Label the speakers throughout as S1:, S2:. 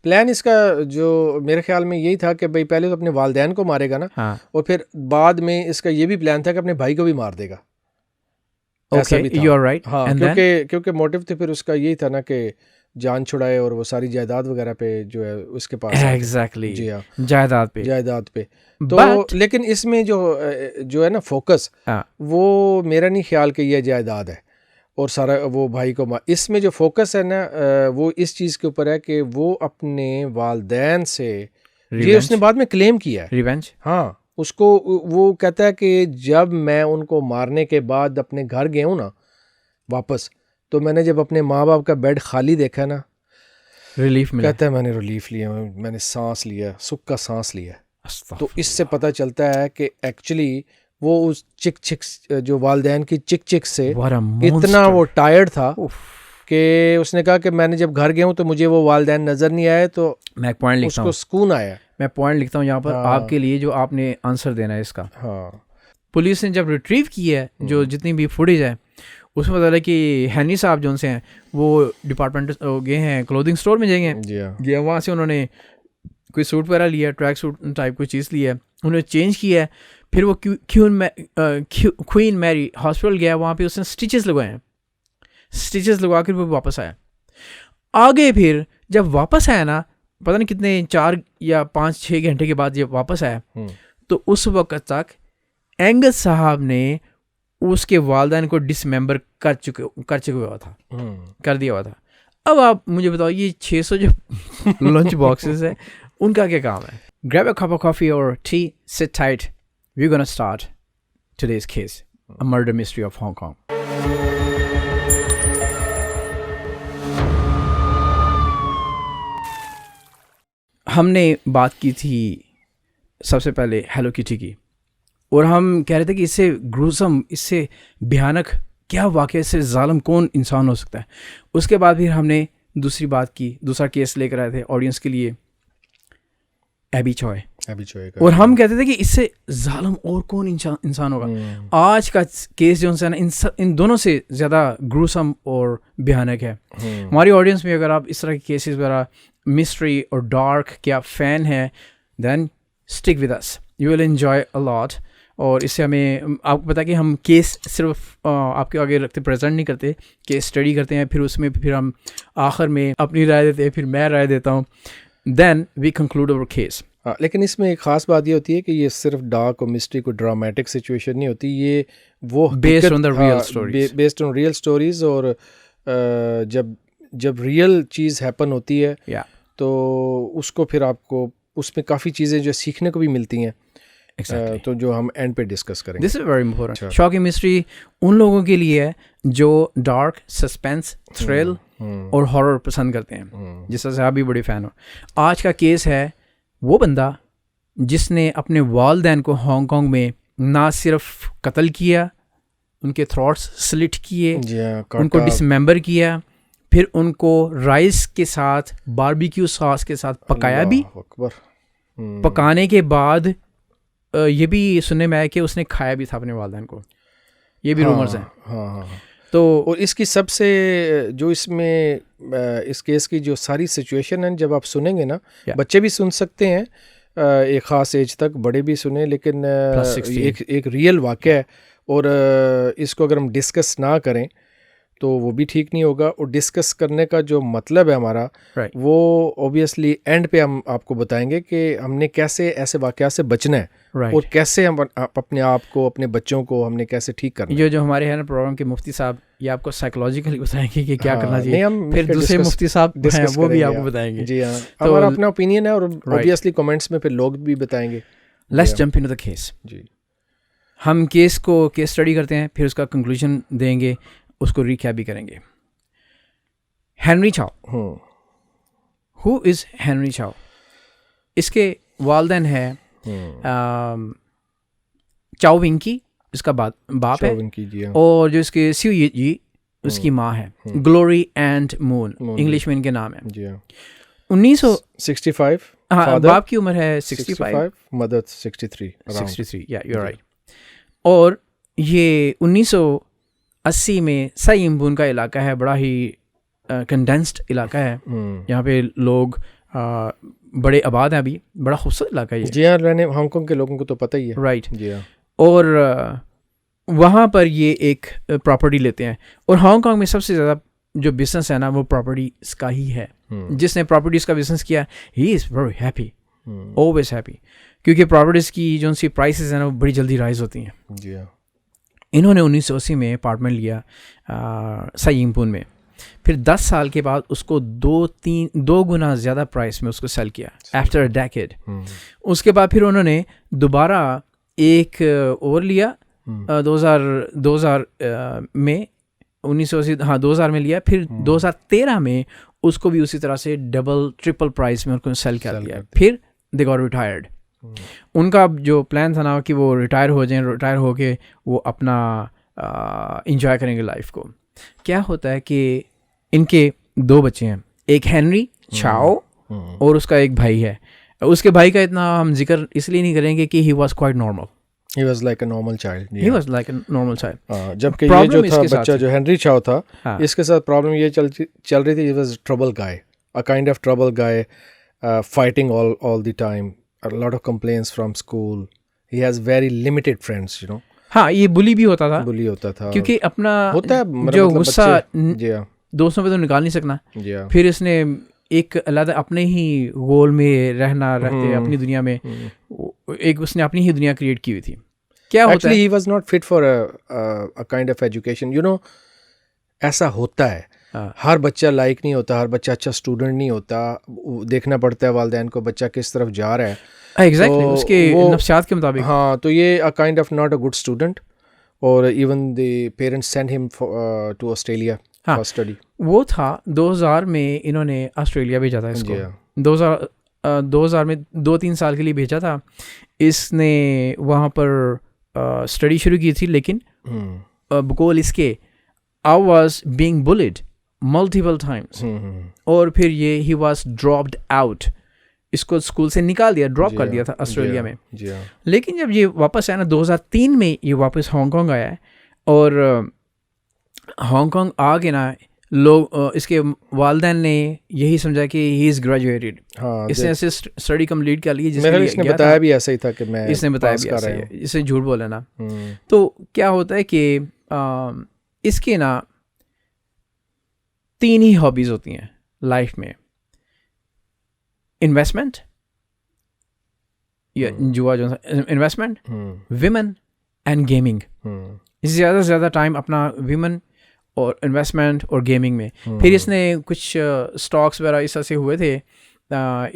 S1: Plan इसका जो मेरे ख्याल में यही था कि भाई पहले तो अपने वालिदैन को मारेगा ना,
S2: हाँ,
S1: और फिर बाद में इसका ये भी प्लान था कि अपने भाई को भी मार देगा, ऐसा भी था।
S2: You are right.
S1: हाँ,
S2: एंड
S1: क्योंकि मोटिव तो फिर उसका यही था ना कि जान छुड़ाए और वो सारी जायदाद वगैरह पे जो है उसके पास आ
S2: एग्जैक्टली,
S1: जी हाँ,
S2: जायदाद पे।
S1: जायदाद पे। तो
S2: बट
S1: लेकिन इसमें जो है ना फोकस, वो मेरा नहीं ख्याल कि ये जायदाद है और सारा वो भाई को इसमें जो फोकस है ना वो इस चीज़ के ऊपर है कि वो अपने वालिदैन से, ये उसने बाद में क्लेम किया है,
S2: रिवेंज।
S1: हाँ, उसको वो कहता है कि जब मैं उनको मारने के बाद अपने घर गया हूँ ना वापस, तो मैंने जब अपने माँ बाप का बेड खाली देखा ना,
S2: रिलीफ मिला,
S1: कहता है मैंने रिलीफ लिया, मैंने सांस लिया, सुख का सांस लिया। तो
S2: अस्तगफुरुल्लाह।
S1: इससे पता चलता है कि एक्चुअली वो उस चिक जो वालिदैन की चिक से
S2: What a
S1: इतना
S2: monster.
S1: वो टायर्ड था
S2: उफ।
S1: कि उसने कहा कि मैंने जब घर गया हूँ तो मुझे वो वालिदैन नज़र नहीं आए, तो
S2: मैं एक पॉइंट लिखता
S1: उसको
S2: हूँ,
S1: सुकून आया।
S2: मैं पॉइंट लिखता हूँ यहाँ पर
S1: हाँ।
S2: आपके लिए, जो आपने आंसर देना है इसका।
S1: हाँ,
S2: पुलिस ने जब रिट्रीव की है जो जितनी भी फुटेज है, उसमें पता चला कि हैनी साहब जो से हैं वो डिपार्टमेंट गए हैं, क्लोथिंग स्टोर में जाएंगे,
S1: जी हाँ,
S2: गए वहाँ से उन्होंने कोई सूट वगैरह लिया, ट्रैक सूट टाइप कोई चीज़ लिया है, उन्होंने चेंज किया है, फिर वो क्वीन मैरी हॉस्पिटल गया, वहाँ पे उसने स्टिचेस लगवाए हैं, स्टिचेस लगवा कर वो वापस आया। आगे फिर जब वापस आया ना, पता नहीं कितने 4 या 5-6 घंटे के बाद जब वापस आया, तो उस वक्त तक एंगस साहब ने उसके वालिदैन को डिसमेंबर कर चुके हुआ था, कर दिया हुआ था। अब आप मुझे बताओ, ये 600 जो लंच बॉक्सेस है उनका क्या काम है? Grab a cup of coffee or tea, sit tight. We're gonna start today's case, a murder mystery of Hong Kong. हमने बात की थी सबसे पहले हेलो किटी की, और हम कह रहे थे कि इससे ग्रूसम, इससे भयानक क्या वाकई, इससे जालिम कौन इंसान हो सकता है। उसके बाद फिर हमने दूसरी बात की, दूसरा केस लेकर आए थे ऑडियंस के लिए, एबी चॉय का, और हम कहते थे कि इससे जालिम और कौन इंसान होगा। आज का केस जो है ना, इन दोनों से ज़्यादा ग्रूसम और भयानक है। हमारी ऑडियंस में अगर आप इस तरह के केसेस वगैरह, मिस्ट्री और डार्क के आप फ़ैन हैं, then stick with us, you will enjoy a lot. और इससे हमें, आपको पता है कि हम केस सिर्फ आपके आगे रखते, प्रेजेंट नहीं करते, केस स्टडी करते हैं, फिर उसमें फिर हम आखिर में अपनी राय देते हैं, फिर मैं राय देता हूँ, then we conclude our case.
S1: हाँ, लेकिन इसमें एक ख़ास बात ये होती है कि ये सिर्फ डार्क और मिस्ट्री को ड्रामेटिक सिचुएशन नहीं होती, ये वो
S2: based on the real stories,
S1: based on real stories. और जब रियल चीज़ हैपन होती है तो उसको फिर आपको उसमें काफ़ी चीज़ें जो सीखने को भी मिलती हैं। तो जो हम एंड पे डिस्कस करेंगे।
S2: This is very important. Shocking mystery उन लोगों के लिए है जो डार्क, सस्पेंस, थ्रिल और हॉरर पसंद करते हैं, जिससे आप भी बड़े फ़ैन हो। आज का केस है वो बंदा जिसने अपने वालिदैन को हांगकांग में ना सिर्फ कत्ल किया, उनके थ्रोट्स स्लिट किए, उनको डिसमेंबर किया, फिर उनको राइस के साथ, बारबेक्यू सॉस के साथ पकाया भी। पकाने के बाद ये भी सुनने में आया कि उसने खाया भी था अपने वालिदैन को, ये भी रूमर्स हैं।
S1: हाँ।
S2: तो
S1: और इसकी सबसे जो इसमें इस केस की जो सारी सिचुएशन है, जब आप सुनेंगे ना, बच्चे भी सुन सकते हैं एक ख़ास एज तक, बड़े भी सुने, लेकिन एक रियल वाक़या है। और इसको अगर हम डिस्कस ना करें तो वो भी ठीक नहीं होगा। और डिस्कस करने का जो मतलब है हमारा, वो ऑब्वियसली एंड पे हम आपको बताएंगे कि हमने कैसे ऐसे वाक़यात से बचना है, और कैसे हम अपने आप को, अपने बच्चों को हमने कैसे ठीक करना है।
S2: जो हमारे है ना प्रोग्राम के मुफ्ती साहब, ये आपको साइकोलॉजिकली बताएंगे कि क्या करना चाहिए। फिर दूसरे मुफ्ती साहब हैं, वो भी आपको बताएंगे।
S1: जी हाँ, तो हमारा अपना ओपिनियन है, और ऑब्वियसली कमेंट्स में फिर लोग भी बताएंगे।
S2: Let's jump into the case. जी, हम केस स्टडी करते हैं, फिर उसका कंक्लूजन देंगे, उसको रिकैप भी करेंगे। हेनरी चाओ, हु इज़ हेनरी चाओ? इसके वालिदैन है चाओ विंकी, इसका बाप है, और जो इसके सिउ यी जी, उसकी माँ है। ग्लोरी एंड मून इंग्लिश में इनके नाम है। 1965, हाँ, बाप की उम्र है 65,
S1: मदर 63,
S2: या यू आर राइट। और ये 1980 में साइम्बून का इलाका है, बड़ा ही कंडेंस्ड इलाका है। यहाँ पे लोग बड़े आबाद हैं अभी, बड़ा खूबसूरत इलाका है ये।
S1: जी हाँ, रहने हांगकांग के लोगों को तो पता ही है।
S2: राइट।
S1: जी हाँ।
S2: और वहाँ पर ये एक प्रॉपर्टी लेते हैं, और हांगकांग में सबसे ज़्यादा जो बिजनेस है ना वो प्रॉपर्टीज़ का ही है। जिसने प्रॉपर्टीज़ का बिजनेस किया he is very happy, always happy, क्योंकि प्रॉपर्टीज़ की जो उनकी प्राइसेस हैं ना वो बड़ी जल्दी राइज होती हैं।
S1: जी हाँ।
S2: इन्होंने 1980 में अपार्टमेंट लिया साइंगपुन में, फिर 10 साल के बाद उसको 2 गुना ज़्यादा प्राइस में उसको सेल किया आफ्टर अ डेकेड। उसके बाद फिर उन्होंने दोबारा एक और लिया 2000 में 1980, हाँ 2000 में लिया, फिर 2013 में उसको भी उसी तरह से डबल ट्रिपल प्राइस में उनको सेल कर दिया। फिर दे गॉट रिटायर्ड। उनका जो प्लान था ना कि वो रिटायर हो जाएं, रिटायर होके वो अपना इंजॉय करेंगे लाइफ को। क्या होता है कि इनके 2 बच्चे हैं, एक हेनरी चाओ और उसका एक भाई है। उसके भाई का इतना हम जिक्र इसलिए नहीं करेंगे कि he was quite normal,
S1: He was like a normal child.
S2: he was like a normal child.
S1: जबकि ये जो था बच्चा जो हेनरी चाओ था, इसके साथ प्रॉब्लम ये चल रही थी, he was trouble guy, a kind of trouble guy, fighting all the time, a lot of complaints from school. He has very limited friends, you know.
S2: हाँ, ये बुली भी होता था,
S1: बुली होता था,
S2: क्योंकि अपना
S1: होता है
S2: जो गुस्सा
S1: जी
S2: दोस्तों पे तो निकाल नहीं सकना।
S1: जी हाँ।
S2: फिर इसने एक अलग अपने ही गोल में रहते अपनी दुनिया में एक उसने अपनी ही दुनिया क्रिएट की हुई थी। क्या होता है,
S1: he was not fit for a kind of education, you know. ऐसा होता है, हर बच्चा लाइक नहीं होता, हर बच्चा अच्छा स्टूडेंट नहीं होता। देखना पड़ता है वालिदैन को बच्चा किस तरफ जा रहा है।
S2: एग्जैक्टली, उसके नफ्सियात के मुताबिक।
S1: हाँ, तो ये a kind of not a good student, और even the parents sent him to Australia for study.
S2: वो था 2000 में इन्होंने ऑस्ट्रेलिया भेजा था इसको। 2000 में 2-3 साल के लिए भेजा था। इसने वहाँ पर स्टडी शुरू की थी, लेकिन बकौल इसके I was being bullied multiple times, और फिर ये ही वॉज ड्रॉप्ड आउट, इसको स्कूल से निकाल दिया, ड्रॉप कर दिया था ऑस्ट्रेलिया में। लेकिन जब ये वापस आया ना 2003 में, ये वापस हांगकांग आया है, और हांगकांग आके ना लोग इसके वालिदैन ने यही समझा कि ही इज़ ग्रेजुएटेड। इसने ऐसे स्टडी कंप्लीट कर ली,
S1: इसने बताया भी ऐसा ही था कि मैं
S2: इसने बताया भी ऐसा ही, इसने झूठ बोला ना। तो क्या होता है कि इसके ना 3 ही हॉबीज़ होती हैं लाइफ में, इन्वेस्टमेंट या जुआ, जो इन्वेस्टमेंट, विमेन एंड गेमिंग। इससे ज़्यादा से ज़्यादा टाइम अपना विमेन और इन्वेस्टमेंट और गेमिंग में। फिर इसने कुछ स्टॉक्स वगैरह इस तरह से हुए थे,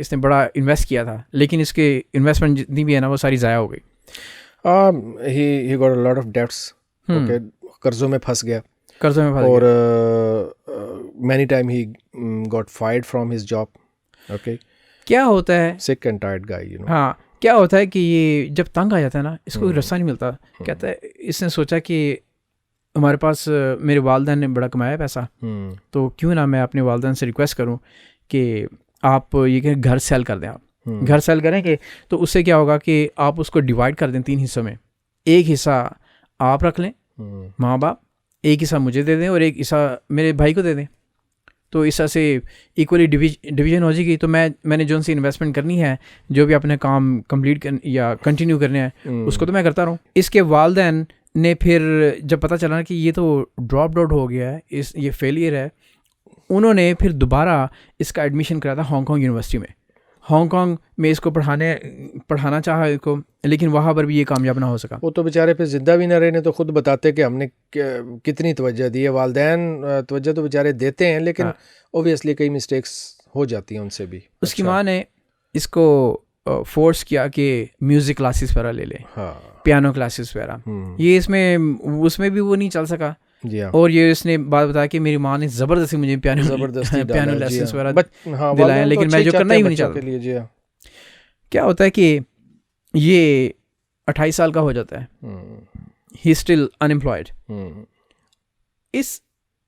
S2: इसने बड़ा इन्वेस्ट किया था, लेकिन इसके इन्वेस्टमेंट जितनी भी है ना वो सारी ज़ाया हो गई।
S1: he got a lot of debts, okay, कर्जों में फंस गया, और many time he got fired from his job, okay.
S2: क्या होता है,
S1: sick and tired guy, you know.
S2: हाँ, क्या होता है कि ये जब तंग आ जाता है ना, इसको रास्ता नहीं मिलता। कहता है, इसने सोचा कि हमारे पास मेरे वालिदैन ने बड़ा कमाया पैसा, तो क्यों ना मैं अपने वालिदैन से रिक्वेस्ट करूं कि आप ये घर सेल कर दें। आप घर सेल करेंगे तो उससे क्या होगा कि आप उसको डिवाइड कर दें 3 हिस्सों में, एक हिस्सा आप रख लें माँ बाप, एक हिस्सा मुझे दे दें और एक हिस्सा मेरे भाई को दे दें। तो इस तरह से इक्वली डिवीजन हो जाएगी। तो मैंने जो उनसे इन्वेस्टमेंट करनी है, जो भी अपने काम कंप्लीट या कंटिन्यू करने हैं, उसको तो मैं करता रहूँ। इसके वालिदैन ने फिर जब पता चला कि ये तो ड्रॉप आउट हो गया है, ये फेलियर है, उन्होंने फिर दोबारा इसका एडमिशन कराया था हांगकांग यूनिवर्सिटी में। हांगकांग में इसको पढ़ाना चाहा इसको, लेकिन वहाँ पर भी ये कामयाब ना हो सका।
S1: वो तो बेचारे फिर जिंदा भी ना रहे, तो खुद बताते कि हमने कितनी तवज्जो दी है। वालिदैन तवज्जो तो बेचारे देते हैं, लेकिन ओबियसली कई मिस्टेक्स हो जाती हैं उनसे भी।
S2: उसकी माँ ने इसको फोर्स किया कि म्यूज़िक क्लासेस वगैरह ले ले, पियानो क्लासेस वगैरह। ये उसमें भी वो नहीं चल सका। और ये इसने बात बताया कि मेरी माँ ने ज़बरदस्ती मुझे पियानो लेसन्स वगैरह दिलाए, लेकिन मैं जो करना ही नहीं चाहता। क्या होता है कि ये 28 साल का हो जाता है, ही स्टिल अनएम्प्लॉयड। इस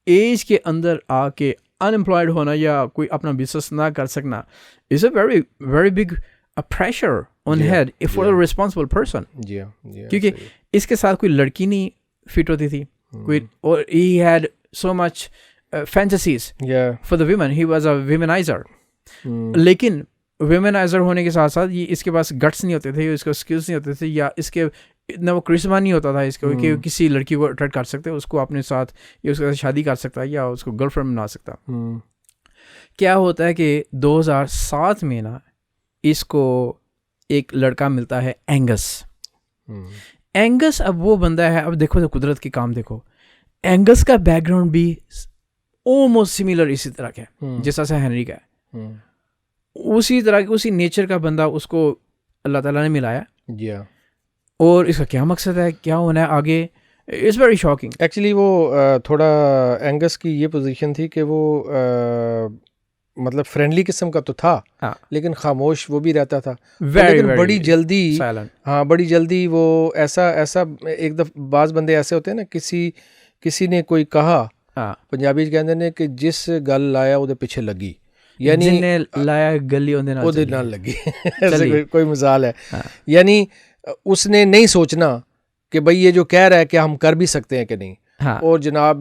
S2: एज के अंदर आके अनएम्प्लॉयड होना या कोई अपना बिजनेस ना कर सकना is a very very big pressure on head for a responsible person. क्योंकि इसके साथ कोई लड़की नहीं फिट होती थी, कोई, और he had so much fantasies for the women, he was a womaniser. लेकिन वेमेनाइजर होने के साथ साथ ये इसके पास गट्स नहीं होते थे, इसको स्किल्स नहीं होते थे, या इसके इतना वो क्रिस्मा नहीं होता था इसको कि किसी लड़की को अट्रैक्ट कर सकते, उसको अपने साथ या उसके साथ शादी कर सकता या उसको गर्लफ्रेंड बना सकता। क्या होता है कि 2007 में ना इसको एक लड़का मिलता है एंगस। एंगस अब वो बंदा है, अब देखो तो कुदरत के काम देखो, एंगस का बैकग्राउंड भी ऑलमोस्ट सिमिलर इसी तरह का है जैसा से हेनरी का है, उसी तरह के उसी नेचर का बंदा उसको अल्लाह ताला ने मिलाया। और इसका क्या मकसद है, क्या होना है आगे, इट्स वेरी शॉकिंग।
S1: एक्चुअली वो थोड़ा एंगस की ये पोजीशन थी कि वो मतलब फ्रेंडली किस्म का तो था, लेकिन खामोश वो भी रहता था, लेकिन बड़ी जल्दी बड़ी जल्दी वो ऐसा एक दफ़ा बाज़ बंदे ऐसे होते हैं ना, किसी ने कोई कहा, पंजाबी कहते हैं कि जिस गल लाया उहदे पीछे लगी, यानी
S2: लाया गली उहदे नाल
S1: लगी ऐसे कोई मिसाल है। यानी उसने नहीं सोचना कि भाई ये जो कह रहा है कि हम कर भी सकते हैं कि नहीं। और जनाब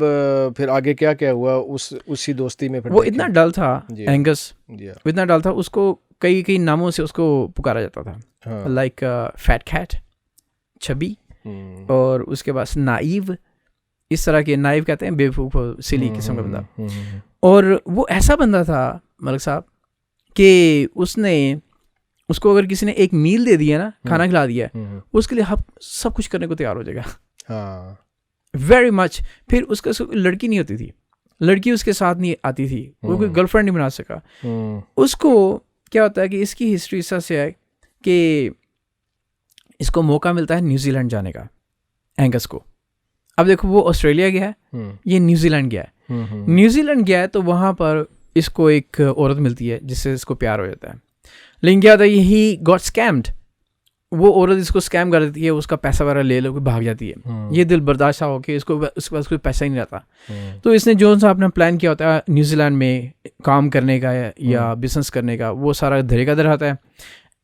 S1: फिर आगे क्या क्या हुआ उसी दोस्ती में, फिर
S2: वो इतना डल था एंगस, इतना डल था, उसको कई नामों से उसको पुकारा जाता था, लाइक फैट कैट, छबी, और उसके बाद नाइव, इस तरह के, नाइव कहते हैं बेवकूफ, सिली किस्म का बंदा। और वो ऐसा बंदा था मलिक साहब कि उसको अगर किसी ने एक मील दे दिया ना, खाना खिला दिया, उसके लिए सब कुछ करने को तैयार हो जाएगा, वेरी मच। फिर उसका लड़की नहीं होती थी, लड़की उसके साथ नहीं आती थी, वो कोई गर्लफ्रेंड नहीं बना सका। उसको क्या होता है कि इसकी हिस्ट्री इस से है कि इसको मौका मिलता है न्यूजीलैंड जाने का, एंगस को। अब देखो वो ऑस्ट्रेलिया गया है, ये न्यूजीलैंड गया है। न्यूजीलैंड गया है तो वहाँ पर इसको एक औरत मिलती है जिससे इसको प्यार हो जाता है, लेकिन क्या होता है, ही गॉट स्कैम्ड, वो औरत इसको स्कैम कर देती है, उसका पैसा वगैरह ले लो, भाग जाती है। ये दिल बर्दाश्त हो के उसके पास कोई पैसा ही नहीं रहता। तो इसने जो सा अपना प्लान किया होता है न्यूजीलैंड में काम करने का या बिजनेस करने का, वो सारा धरे का धर आता है।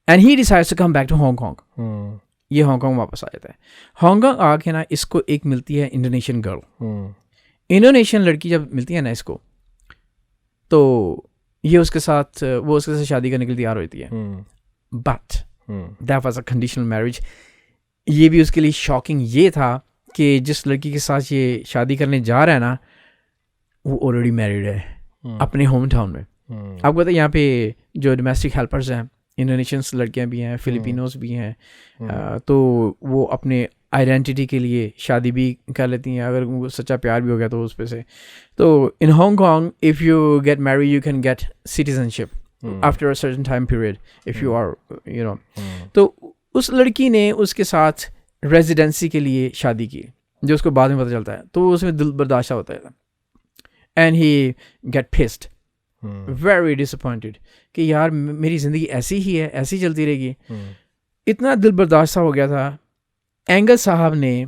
S2: And he decides to come back to Hong Kong. ये हांगकांग वापस आ जाता है। हांगकांग आके ना इसको एक मिलती है इंडोनेशियन गर्ल, इंडोनेशियन लड़की जब मिलती है ना इसको, तो ये उसके साथ शादी करने के लिए तैयार होती है। But that was a conditional marriage. ये भी उसके लिए शॉकिंग ये था कि जिस लड़की के साथ ये शादी करने जा रहा है ना, वो ऑलरेडी मैरिड है अपने होम टाउन में। आपको पता है यहाँ पे जो डोमेस्टिक हेल्पर्स हैं, इंडोनेशियंस लड़कियाँ भी हैं, फिलिपिनोज भी हैं, तो वो अपने आइडेंटिटी के लिए शादी भी कर लेती हैं, अगर उनको सच्चा प्यार भी हो गया तो उस पे से। तो in Hong Kong if you get married you can get citizenship after a certain time period if you are you know. तो उस लड़की ने उसके साथ रेजिडेंसी के लिए शादी की, जो उसको बाद में पता चलता है, तो उसमें दिल बर्दाश्त होता है। And he get pissed, very disappointed कि यार मेरी ज़िंदगी ऐसी ही है, ऐसी चलती रहेगी। इतना दिल बर्दाश्त हो गया था, एंगस साहब ने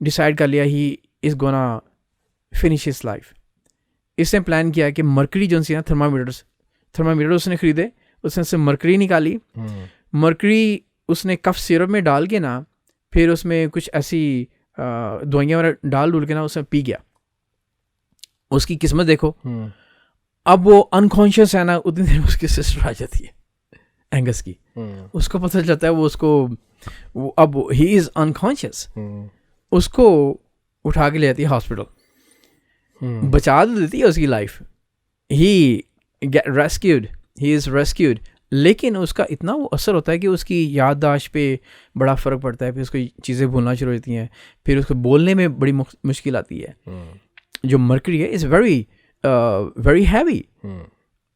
S2: डिसाइड कर लिया he is gonna finish his life. इसने प्लान किया कि मरकरी जो सी ना, थर्मामीटर उसने ख़रीदे, उसने से मरकरी निकाली, मरकरी उसने कफ सिरप में डाल के ना, फिर उसमें कुछ ऐसी दवाइयाँ वगैरह डाल के ना उसमें पी गया। उसकी किस्मत देखो, अब वो अनकॉन्शियस है ना, उतनी देर में उसकी सिस्टर आ जाती है एंगस की। उसको पता चलता है वो अब ही इज़ अनकॉन्शियस, उसको उठा के ले जाती है हॉस्पिटल, बचा तो देती है उसकी लाइफ, ही इज़ रेस्क्यूड। लेकिन उसका इतना वो असर होता है कि उसकी याददाश्त पे बड़ा फ़र्क पड़ता है, फिर उसको चीज़ें भूलना शुरू होती हैं, फिर उसको बोलने में बड़ी मुश्किल आती है। जो मरकरी है इज़ वेरी हैवी।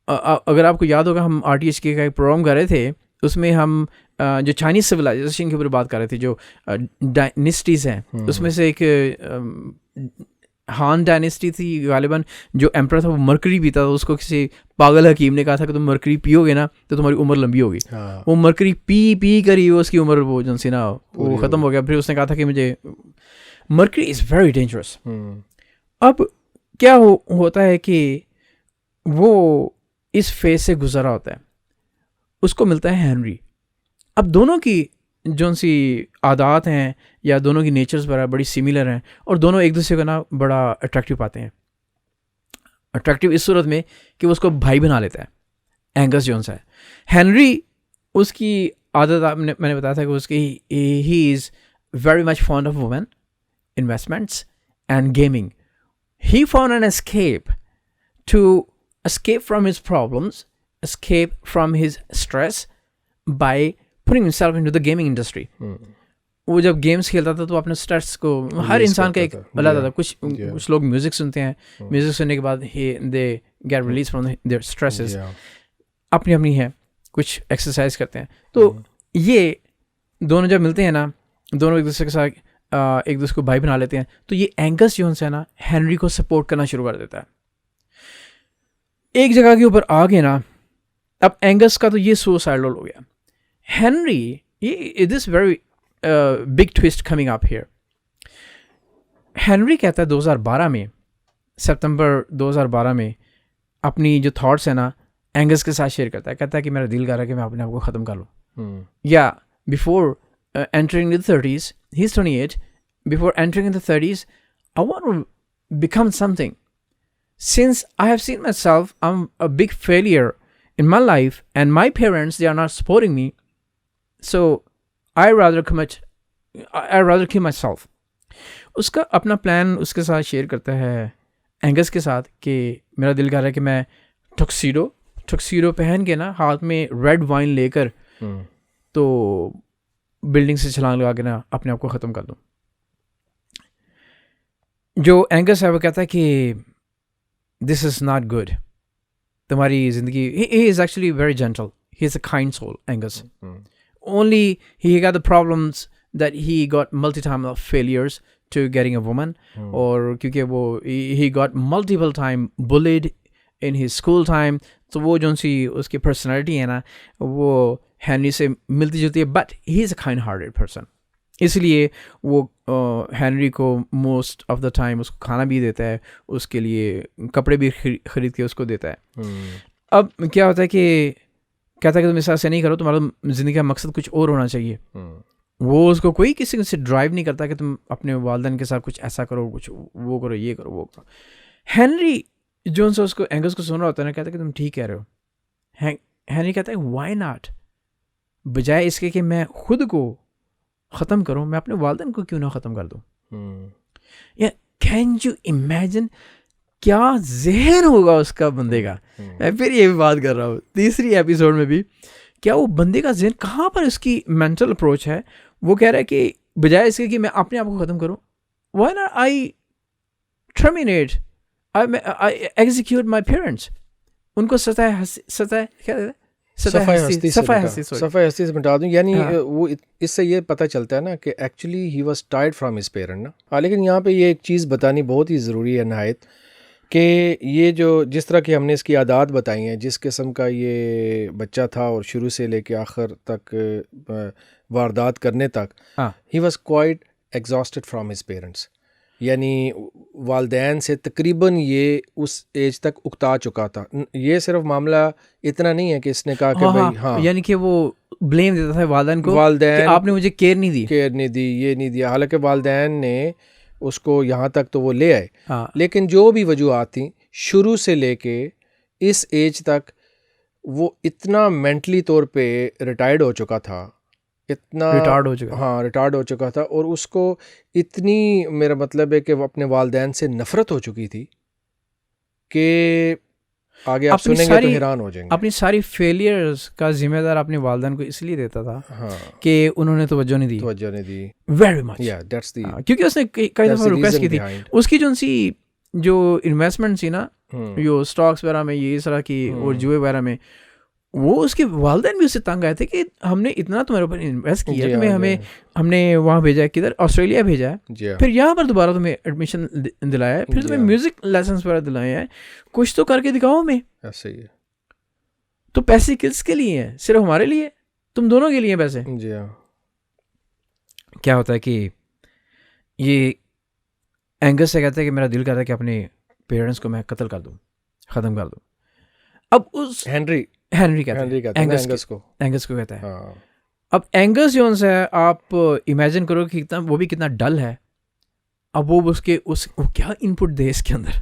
S2: अगर आपको याद होगा, हम RTHK का एक प्रोग्राम कर रहे थे, उसमें हम जो चाइनीज़ सिविलाइजेशन के ऊपर बात कर रहे थे, जो डायनेस्टीज़ हैं, उसमें से एक हान डायनेस्टी थी गालिबन। जो एम्परर था वो मरकरी पीता था, उसको किसी पागल हकीम ने कहा था कि तुम मरकरी पियोगे ना तो तुम्हारी उम्र लंबी होगी। वो मरकरी पी कर ही उसकी उम्र वो जो सी ना वो ख़त्म हो गया। फिर उसने कहा था कि मुझे मरकरी इज़ वेरी डेंजरस। अब क्या होता है कि वो इस फेज से गुजरा होता है, उसको मिलता है हेनरी। अब दोनों की जो सी आदत हैं या दोनों की नेचर्स बड़ी सिमिलर हैं, और दोनों एक दूसरे को ना बड़ा अट्रैक्टिव पाते हैं। अट्रैक्टिव इस सूरत में कि वो उसको भाई बना लेता है, एंगस जोन्स है। हेनरी, उसकी आदत मैंने बताया था कि उसकी he is very much fond of women, investments and gaming. He found an escape to escape from his problems, escape from his stress by putting himself into the gaming industry. वो जब games खेलता था तो अपने stress को, हर इंसान का एक अलग था. कुछ लोग म्यूजिक सुनते हैं, म्यूजिक सुनने के बाद they get release from their stresses, अपनी अपनी है. कुछ एक्सरसाइज करते हैं. तो ये दोनों जब मिलते हैं ना, दोनों एक दूसरे के साथ एक दूसरे को भाई बना लेते हैं. तो ये एंगस जोन्स है ना, हेनरी को सपोर्ट करना शुरू कर देता है. एक जगह के ऊपर आ गए ना, अब एंगस का तो ये सुसाइडल हो गया. हेनरी, ये this very big twist coming up here. Henry कहता है 2012 में, सितंबर 2012 में अपनी जो थॉट्स है ना एंगस के साथ शेयर करता है. कहता है कि मेरा दिल कर रहा है कि मैं अपने आप को ख़त्म कर लूँ. या before entering the 30s, he's 28. Before entering in the 30s, I want to become something. Since I have seen myself, I'm a big failure in my life, and my parents, they are not supporting me. So I rather kill myself. उसका अपना plan उसके साथ share करता है Angus के साथ कि मेरा दिल कर रहा है कि मैं टक्सीडो पहन के ना, हाथ में रेड वाइन लेकर तो बिल्डिंग से छलांग लगा के ना अपने आप को ख़त्म कर दूँ. जो एंगस है वो कहता है कि दिस इज़ नॉट गुड, तुम्हारी ज़िंदगी. He is actually very gentle, he is a kind soul, Angus. Only he got the problems that he got multi time of failures to getting a woman. और क्योंकि वो he got multiple time bullied in his school time, तो वो जो सी उसकी personality है ना, वो हेनरी से मिलती जुलती है. But he is a kind hearted person, इसलिए वो हेनरी को मोस्ट ऑफ द टाइम उसको खाना भी देता है, उसके लिए कपड़े भी खरीद के उसको देता है. अब क्या होता है कि कहता है कि तुम इस ऐसे नहीं करो, तुम्हारा ज़िंदगी का मकसद कुछ और होना चाहिए. वो उसको कोई किसी से ड्राइव नहीं करता कि तुम अपने वालिदैन के साथ कुछ ऐसा करो, कुछ वो करो, ये करो, वो करो. हेनरी जोन से उसको एंगस को सुन रहा होता है ना, कहता है कि तुम ठीक कह रहे हो. हेनरी कहता है व्हाई नॉट, बजाय इसके कि मैं खुद को ख़त्म करूं, मैं अपने वालिदैन को क्यों ना ख़त्म कर दूं. या कैन यू इमेजिन क्या जहन होगा उसका बंदे का. मैं फिर ये भी बात कर रहा हूँ तीसरी एपिसोड में भी, क्या वो बंदे का जहन कहाँ पर इसकी मेंटल अप्रोच है. वो कह रहा है कि बजाय इसके कि मैं अपने आप को ख़त्म करूं, why not I terminate, I execute my parents. उनको सफाई हस्ती
S1: से मिटा दूं. यानी वो इससे ये पता चलता है ना कि actually he was tired from his parent ना. लेकिन यहाँ पे ये एक चीज़ बतानी बहुत ही ज़रूरी है नहायत, कि ये जो जिस तरह की हमने इसकी आदात बताई हैं, जिस किस्म का ये बच्चा था और शुरू से लेके आखिर तक वारदात करने तक, he was quite exhausted from his parents. यानी वालदैन से तकरीबन ये उस एज तक उकता चुका था. ये सिर्फ मामला इतना नहीं है कि इसने कहा कि भाई हाँ,
S2: यानी कि वो ब्लेम देता था वालदैन को, वालदैन आपने मुझे केयर नहीं दी, ये नहीं दिया. हालांकि वालदैन ने उसको यहाँ तक तो वो ले आए. लेकिन जो भी वजूहात थी, शुरू से लेके इस एज तक वो इतना मेंटली तौर पे रिटायर्ड हो चुका था, इतना रिटार्ड हो चुका था. और उसको इतनी, मेरा मतलब है कि वो अपने वालिदैन से नफरत हो चुकी थी कि आगे आप सुनेंगे तो हैरान हो जाएंगे. अपनी सारी फेलियर्स का जिम्मेदार अपने वालिदैन को इसलिए देता था कि उन्होंने तवज्जो नहीं दी वेरी मच.
S1: दैट्स द,
S2: क्योंकि उसने कई दफ़ा रिक्वेस्ट की थी. उसकी जो इन्वेस्टमेंट थी ना, जो स्टॉक्स वगैरह में, ये इस तरह की और जुए वगैरह में, वो उसके वालिदैन भी उससे तंग आए थे कि हमने इतना तुम्हारे ऊपर इन्वेस्ट किया, तुम्हें हमने वहाँ भेजा है, किधर, ऑस्ट्रेलिया भेजा है, फिर यहाँ पर दोबारा तुम्हें एडमिशन दिलाया है, फिर तुम्हें म्यूजिक लेसन्स वगैरह दिलाए हैं, कुछ तो करके दिखाओ हमें.
S1: ऐसे ही है.
S2: तो पैसे किसके लिए हैं? सिर्फ हमारे लिए? तुम दोनों के लिए पैसे. क्या होता है कि ये एंगस से कहता है कि मेरा दिल करता है कि अपने पेरेंट्स को मैं कत्ल कर दूँ, ख़त्म कर दूँ. अब उस हेनरी कहता है एंगस को कहता है. अब एंगस जोन है, आप इमेजिन करो कि वो भी कितना डल है. अब वो वो क्या इनपुट दे इसके अंदर,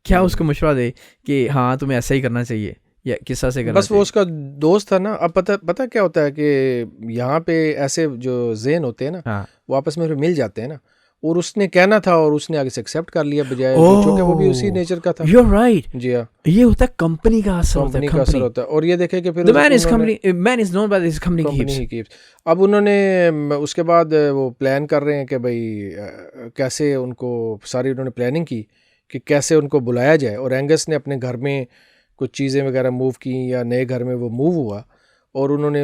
S2: क्या उसको मशवरा दे कि हाँ तुम्हें ऐसा ही करना चाहिए, या किस्सा से
S1: बस वो उसका दोस्त था ना। अब पता क्या होता है कि यहाँ पे ऐसे जो ज़ेन होते हैं ना,
S2: हाँ,
S1: वो आपस में फिर मिल जाते हैं ना, और उसने कहना था और उसने आगे से एक्सेप्ट कर लिया बजाय चूंकि वो भी उसी नेचर का था।
S2: You're right.
S1: जी हाँ,
S2: ये होता है कंपनी का असर, होता है
S1: कंपनी का असर होता है। और ये देखे कि फिर
S2: The man is known by his company
S1: company he
S2: keeps.
S1: Keeps. अब उन्होंने उसके बाद वो प्लान कर रहे हैं कि भाई कैसे उनको सारी उन्होंने प्लानिंग की कि कैसे उनको बुलाया जाए। और एंगस ने अपने घर में कुछ चीज़ें वगैरह मूव की या नए घर में वो मूव हुआ, और उन्होंने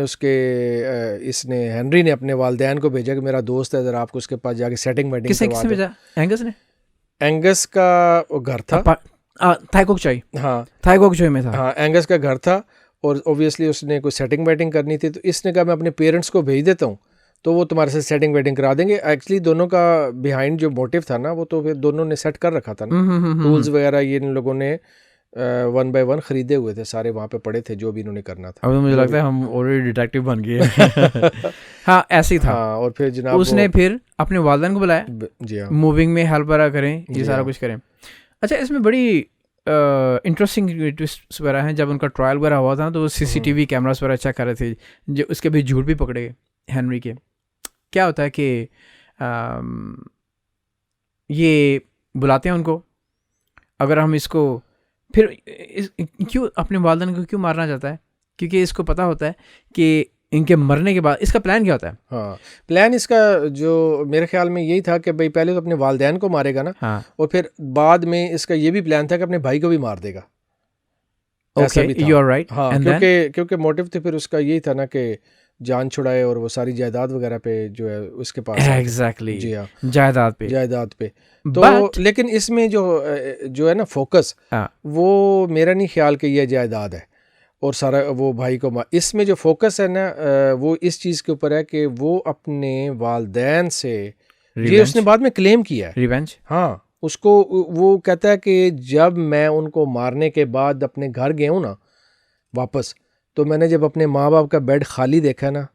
S1: इसने हेनरी ने अपने वालदैन को भेजा कि मेरा दोस्त है, ज़रा आपको उसके पास जाके सेटिंग वेटिंग
S2: किसने
S1: करवा
S2: भेजा? एंगस ने?
S1: एंगस का वो घर था।
S2: थाईकोक चॉय।
S1: हाँ,
S2: थाईकोक चॉय में था।
S1: हाँ, एंगस का घर था, और ऑब्वियसली उसने कोई सेटिंग वेटिंग करनी थी, तो इसने कहा मैं अपने पेरेंट्स को भेज देता हूँ, तो वो तुम्हारे साथ सेटिंग वेटिंग करा देंगे। एक्चुअली दोनों का बिहाइंड जो मोटिव था ना, वो तो फिर दोनों ने सेट कर रखा था ना। टूल्स वगैरह ये इन लोगों ने 1 by 1 खरीदे हुए थे, सारे वहाँ पे पड़े थे जो भी इन्होंने करना था।
S2: अब तो मुझे लगता है हम ऑलरेडी डिटेक्टिव बन गए। हाँ, ऐसे ही था।
S1: हाँ, और फिर जनाब
S2: उसने फिर अपने वालिदैन को बुलाया,
S1: जी हाँ,
S2: मूविंग में हेल्प वगैरह करें, ये सारा कुछ करें। अच्छा, इसमें बड़ी इंटरेस्टिंग ट्विस्ट वगैरह हैं। जब उनका ट्रायल वगैरह हुआ था तो CCTV कैमरास वगैरह चेक कर रहे थे, जो उसके भी झूठ भी पकड़े गए हेनरी के। क्या होता है कि ये बुलाते हैं उनको, अगर हम इसको फिर क्यों अपने वालिदैन को क्यों मारना चाहता है? क्योंकि इसको पता होता है कि इनके मरने के बाद इसका प्लान क्या होता है।
S1: हाँ, प्लान इसका जो मेरे ख्याल में यही था कि भाई पहले तो अपने वालिदैन को मारेगा ना,
S2: हाँ,
S1: और फिर बाद में इसका ये भी प्लान था कि अपने भाई को भी मार देगा। ऐसा भी था।
S2: You are right.
S1: हाँ, क्योंकि मोटिव तो फिर उसका यही था ना कि जान छुड़ाए और वो सारी जायदाद वगैरह पे जो है उसके पास
S2: एग्जैक्टली,
S1: जी हाँ,
S2: जायदाद पे।
S1: तो लेकिन इसमें जो है ना फोकस, वो मेरा नहीं ख्याल कि यह जायदाद है और सारा वो भाई को इसमें जो फोकस है ना, वो इस चीज़ के ऊपर है कि वो अपने वालिदैन से ये उसने बाद में क्लेम किया है,
S2: रिवेंज।
S1: हाँ, उसको वो कहता है कि जब मैं उनको मारने के बाद अपने घर गया हूँ ना वापस, तो मैंने जब अपने माँ बाप का बेड खाली देखा ना,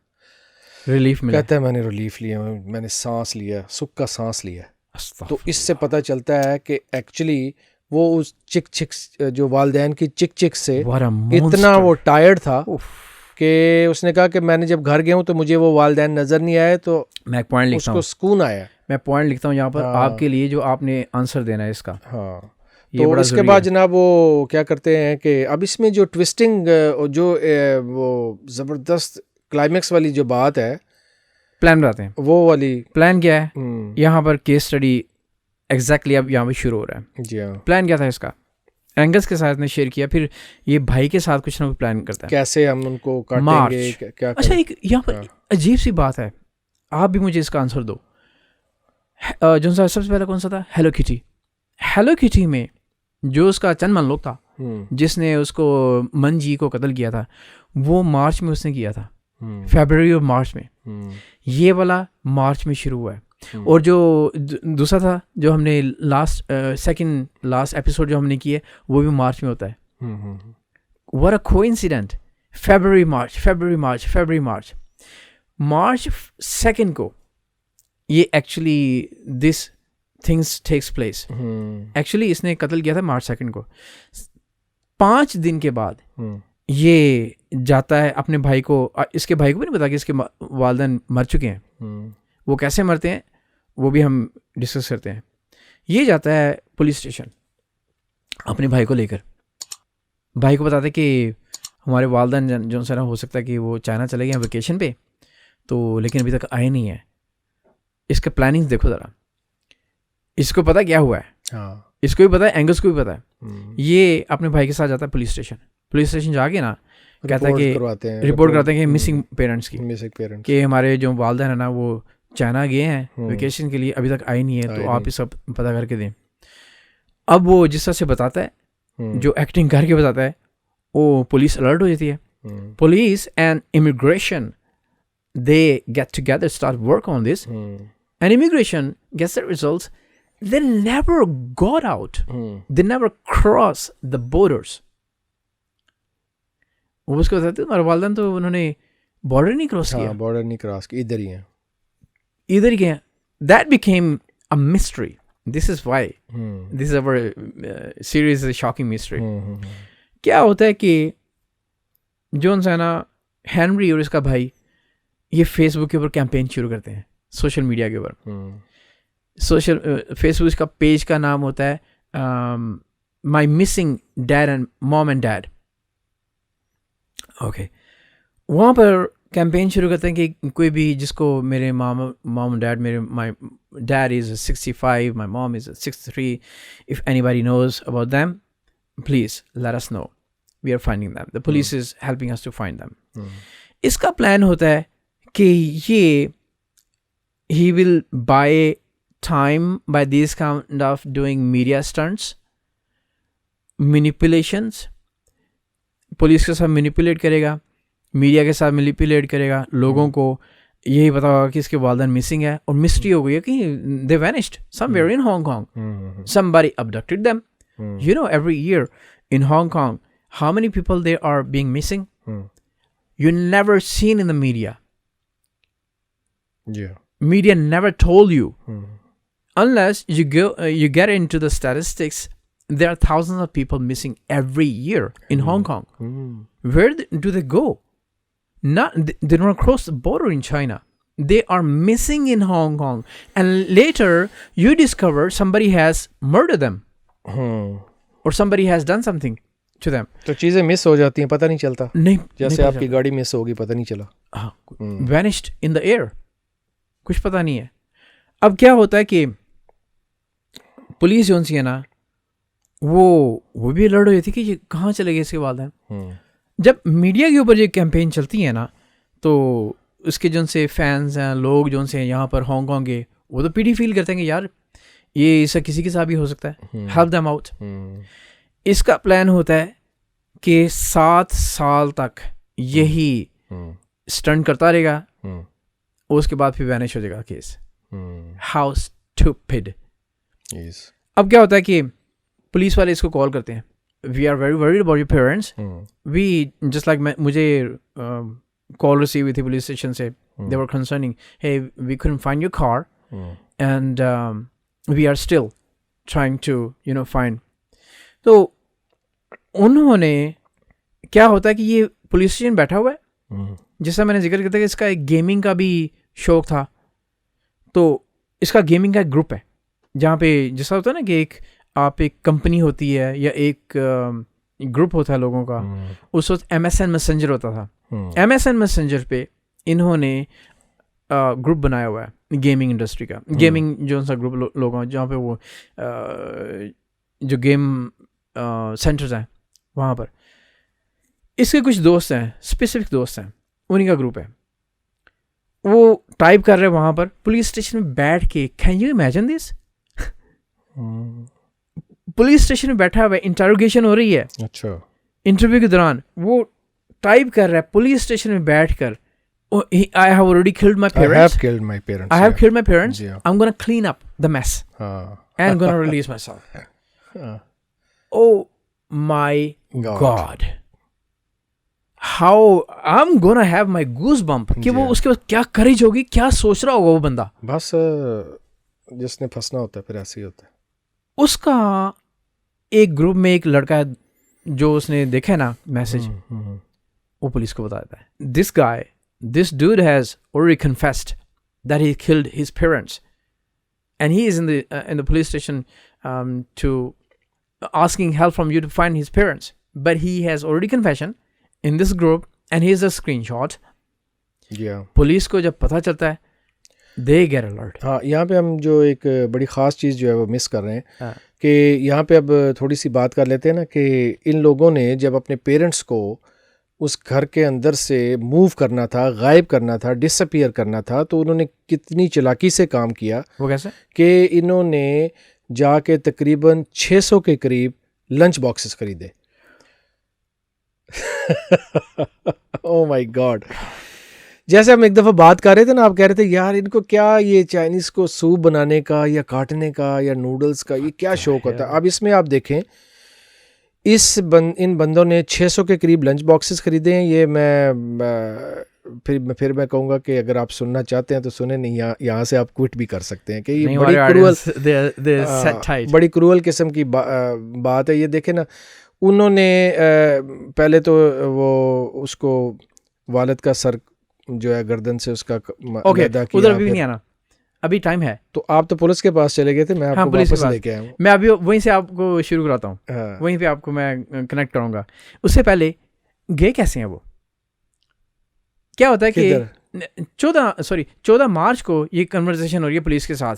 S2: रिलीफ मिला।
S1: कहता है मैंने रिलीफ लिया, मैंने सांस लिया, सुख का सांस लिया। तो इससे पता चलता है कि एक्चुअली वो उस चिक जो वालिदैन की चिक से इतना वो टायर्ड था कि उसने कहा कि मैंने जब घर गया हूँ तो मुझे वो वालिदैन नजर नहीं आए, तो
S2: मैं एक पॉइंट लिखता हूँ,
S1: उसको सुकून आया।
S2: मैं पॉइंट लिखता हूँ यहाँ पर आपके लिए, जो आपने आंसर देना है इसका।
S1: हाँ, तो इसके बाद जनाब वो क्या करते हैं कि अब इसमें जो ट्विस्टिंग जो वो ज़बरदस्त क्लाइमेक्स वाली जो बात है,
S2: प्लान बताते हैं
S1: वो वाली।
S2: प्लान क्या है यहाँ पर? केस स्टडी एग्जैक्टली अब यहाँ पे शुरू हो रहा है।
S1: जी हाँ,
S2: प्लान क्या था इसका? एंगस के साथ ने शेयर किया, फिर ये भाई के साथ कुछ ना कुछ प्लान करता है,
S1: कैसे हम उनको काटेंगे, क्या
S2: अच्छा, एक यहाँ पर अजीब सी बात है, आप भी मुझे इसका आंसर दो। जो सबसे पहले कौन सा था? Hello kitty. हेलो किटी में जो उसका चंद मनलोक था, जिसने उसको मंजी को कत्ल किया था, वो मार्च में उसने किया था, फरवरी और मार्च में। ये वाला मार्च में शुरू हुआ है। और जो दूसरा था जो हमने सेकंड लास्ट एपिसोड जो हमने किया, वो भी मार्च में होता है। What a coincident. फरवरी मार्च 2 को ये actually this things takes place. Actually इसने कत्ल किया था मार्च 2 को। 5 दिन के बाद ये जाता है अपने भाई को, इसके भाई को भी नहीं पता कि इसके वालिदैन मर चुके हैं। वो कैसे मरते हैं वो भी हम डिस्कस करते हैं। ये जाता है पुलिस स्टेशन अपने भाई को लेकर। भाई को बताते कि हमारे वालिदैन जो सर हो सकता है कि वो चाइना चले गए वेकेशन पे, तो लेकिन अभी तक आए नहीं है। इसका प्लानिंग देखो ज़रा, इसको पता क्या हुआ है। हाँ। इसको भी पता है, एंगस को भी पता है। ये अपने भाई के साथ जाता है पुलिस स्टेशन जाके ना कहता है कि रिपोर्ट कराते हैं कि मिसिंग पेरेंट्स की, कि हमारे जो वालिदैन है ना वो चाइना गए हैं वेकेशन के लिए, अभी तक आए नहीं है, तो आप ये सब पता करके दें। अब वो जिस तरह से बताता है, जो एक्टिंग करके बताता है, वो पुलिस अलर्ट हो जाती है। Police and immigration they get together, start work on this, and immigration gets the results. They never got out. They never crossed the borders. वो उसको बताते हैं, वालिदैन तो उन्होंने बॉर्डर नहीं क्रॉस किया।
S1: बॉर्डर नहीं क्रॉस किया, इधर ही हैं। That became a mystery. This is why this is our series, a shocking mystery. क्या होता है कि
S2: जोन्स है ना, हेनरी और इसका भाई ये फेसबुक के ऊपर कैंपेन शुरू करते हैं, सोशल मीडिया के ऊपर। फेसबुक का पेज का नाम होता है my missing dad and mom and dad. Okay, वहाँ पर कैंपेन शुरू करते हैं कि कोई भी जिसको मेरे mom dad, my dad is 65, my mom is 63, if anybody knows about them please let us know, we are finding them, the police is helping us to find them. इसका प्लान होता है कि ये he will buy time by these kind of doing media stunts, manipulations, police के साथ manipulate करेगा, media के साथ मैनिपुलेट करेगा, लोगों को यही पता होगा कि इसके वालिदैन मिसिंग है, और मिस्ट्री हो गई है कि they vanished somewhere in Hong Kong, somebody abducted them. You know, every year in Hong Kong how many people they are being missing, you never seen in the media.
S1: Yeah.
S2: Media never told you. Unless you go you get into the statistics, there are thousands of people missing every year in Hong Kong. Where do they go? They don't cross the border in China. They are missing in Hong Kong, and later you discover somebody has murdered them, or somebody has done something to them.
S1: तो चीजें miss हो जाती हैं, पता नहीं चलता।
S2: नहीं,
S1: जैसे आपकी गाड़ी मिस होगी, पता नहीं चला।
S2: हाँ, vanished in the air, कुछ पता नहीं है। अब क्या होता है कि पुलिस जो सी है ना, वो भी अलर्ट हो जाती है कि ये कहाँ चले गए इसके वालिदैन। जब मीडिया के ऊपर ये कैंपेन चलती है ना, तो उसके जो से फैंस हैं, लोग जो से यहाँ पर हांगकांग के, वो तो पीटी फील करते हैं कि यार ये इसका किसी के साथ भी हो सकता है, हेल्प देम आउट। इसका प्लान होता है कि 7 साल तक यही स्टंट करता रहेगा, उसके बाद फिर वैनिश हो जाएगा केस। How stupid. अब क्या होता है कि पुलिस वाले इसको कॉल करते हैं, we are very worried about your parents, we just like, मुझे कॉल रिसीव हुई थी पुलिस स्टेशन से, they were concerning, hey we couldn't find your car and we are still trying to find. तो उन्होंने, क्या होता है कि ये पुलिस स्टेशन बैठा हुआ है, जैसा मैंने जिक्र किया था कि इसका एक गेमिंग का भी शौक था, तो इसका गेमिंग का एक ग्रुप है, जहाँ पे जैसा होता है ना कि आप एक कंपनी होती है या एक ग्रुप होता है लोगों का। उस वक्त MSN मैसेंजर होता था, MSN मैसेंजर पे इन्होंने ग्रुप बनाया हुआ है गेमिंग इंडस्ट्री का, गेमिंग जो सा ग्रुप लोगों, जहाँ पे वो जो गेम सेंटर्स हैं वहाँ पर। इसके कुछ दोस्त हैं, स्पेसिफिक दोस्त हैं, उन्हीं का ग्रुप है। वो टाइप कर रहे हैं वहाँ पर पुलिस स्टेशन में बैठ के। Can you imagine this? Police station में बैठा हुआ है, इंटरोगेशन हो रही है,
S1: अच्छा,
S2: इंटरव्यू के दौरान वो टाइप कर रहा है पुलिस स्टेशन में बैठकर, I have already killed my parents.
S1: I have killed my parents.
S2: I have killed my parents.
S1: Yeah.
S2: I'm gonna clean up the mess and gonna release myself. Oh my God. How I'm gonna have my goosebump कि वो उसके बाद क्या करेज होगी, क्या सोच रहा होगा वो बंदा।
S1: बस जिसने फंसना होता है फिर ऐसे ही होता है।
S2: उसका एक ग्रुप में एक लड़का है जो उसने देखा है ना मैसेज, वो पुलिस को बताता है, this dude has already confessed that he killed his parents, and he is in the police station to asking help from you to find his parents, but he has already confession in this group and here's a screenshot.
S1: Yeah.
S2: Police को जब पता चलता है, they get alert.
S1: हाँ, यहाँ पे हम जो एक बड़ी ख़ास चीज़ जो है वो मिस कर रहे हैं कि यहाँ पे अब थोड़ी सी बात कर लेते हैं ना कि इन लोगों ने जब अपने पेरेंट्स को उस घर के अंदर से मूव करना था, गायब करना था, डिसअपीयर करना था, तो उन्होंने कितनी चालाकी से काम किया।
S2: वो कैसे? कि
S1: इन्होंने जाके तकरीबन 600 के करीब लंच बॉक्सेस खरीदे। Oh my God. जैसे हम एक दफ़ा बात कर रहे थे ना, आप कह रहे थे यार इनको क्या ये चाइनीज़ को सूप बनाने का या काटने का या नूडल्स का ये क्या शौक होता है। अब इसमें आप देखें, इन बंदों ने 600 के करीब लंच बॉक्सेस खरीदे हैं। ये फिर मैं कहूँगा कि अगर आप सुनना चाहते हैं तो सुने, नहीं यहाँ से आप क्विट भी कर सकते हैं कि ये बड़ी क्रूअल किस्म की बात है। ये देखे ना, उन्होंने पहले तो वो उसको वालिद का सर जो है गर्दन से उसका अलहदा किया।
S2: उधर अभी नहीं आना, अभी टाइम है।
S1: तो आप तो पुलिस के पास चले गए थे, मैं आपको वापस लेके आया हूँ।
S2: मैं अभी वहीं से आपको शुरू कराता हूँ। हाँ। वहीं पे आपको मैं कनेक्ट करूँगा। उससे पहले गए कैसे हैं वो? क्या होता है कि 14 मार्च को ये कन्वर्सेशन हो रही है पुलिस के साथ,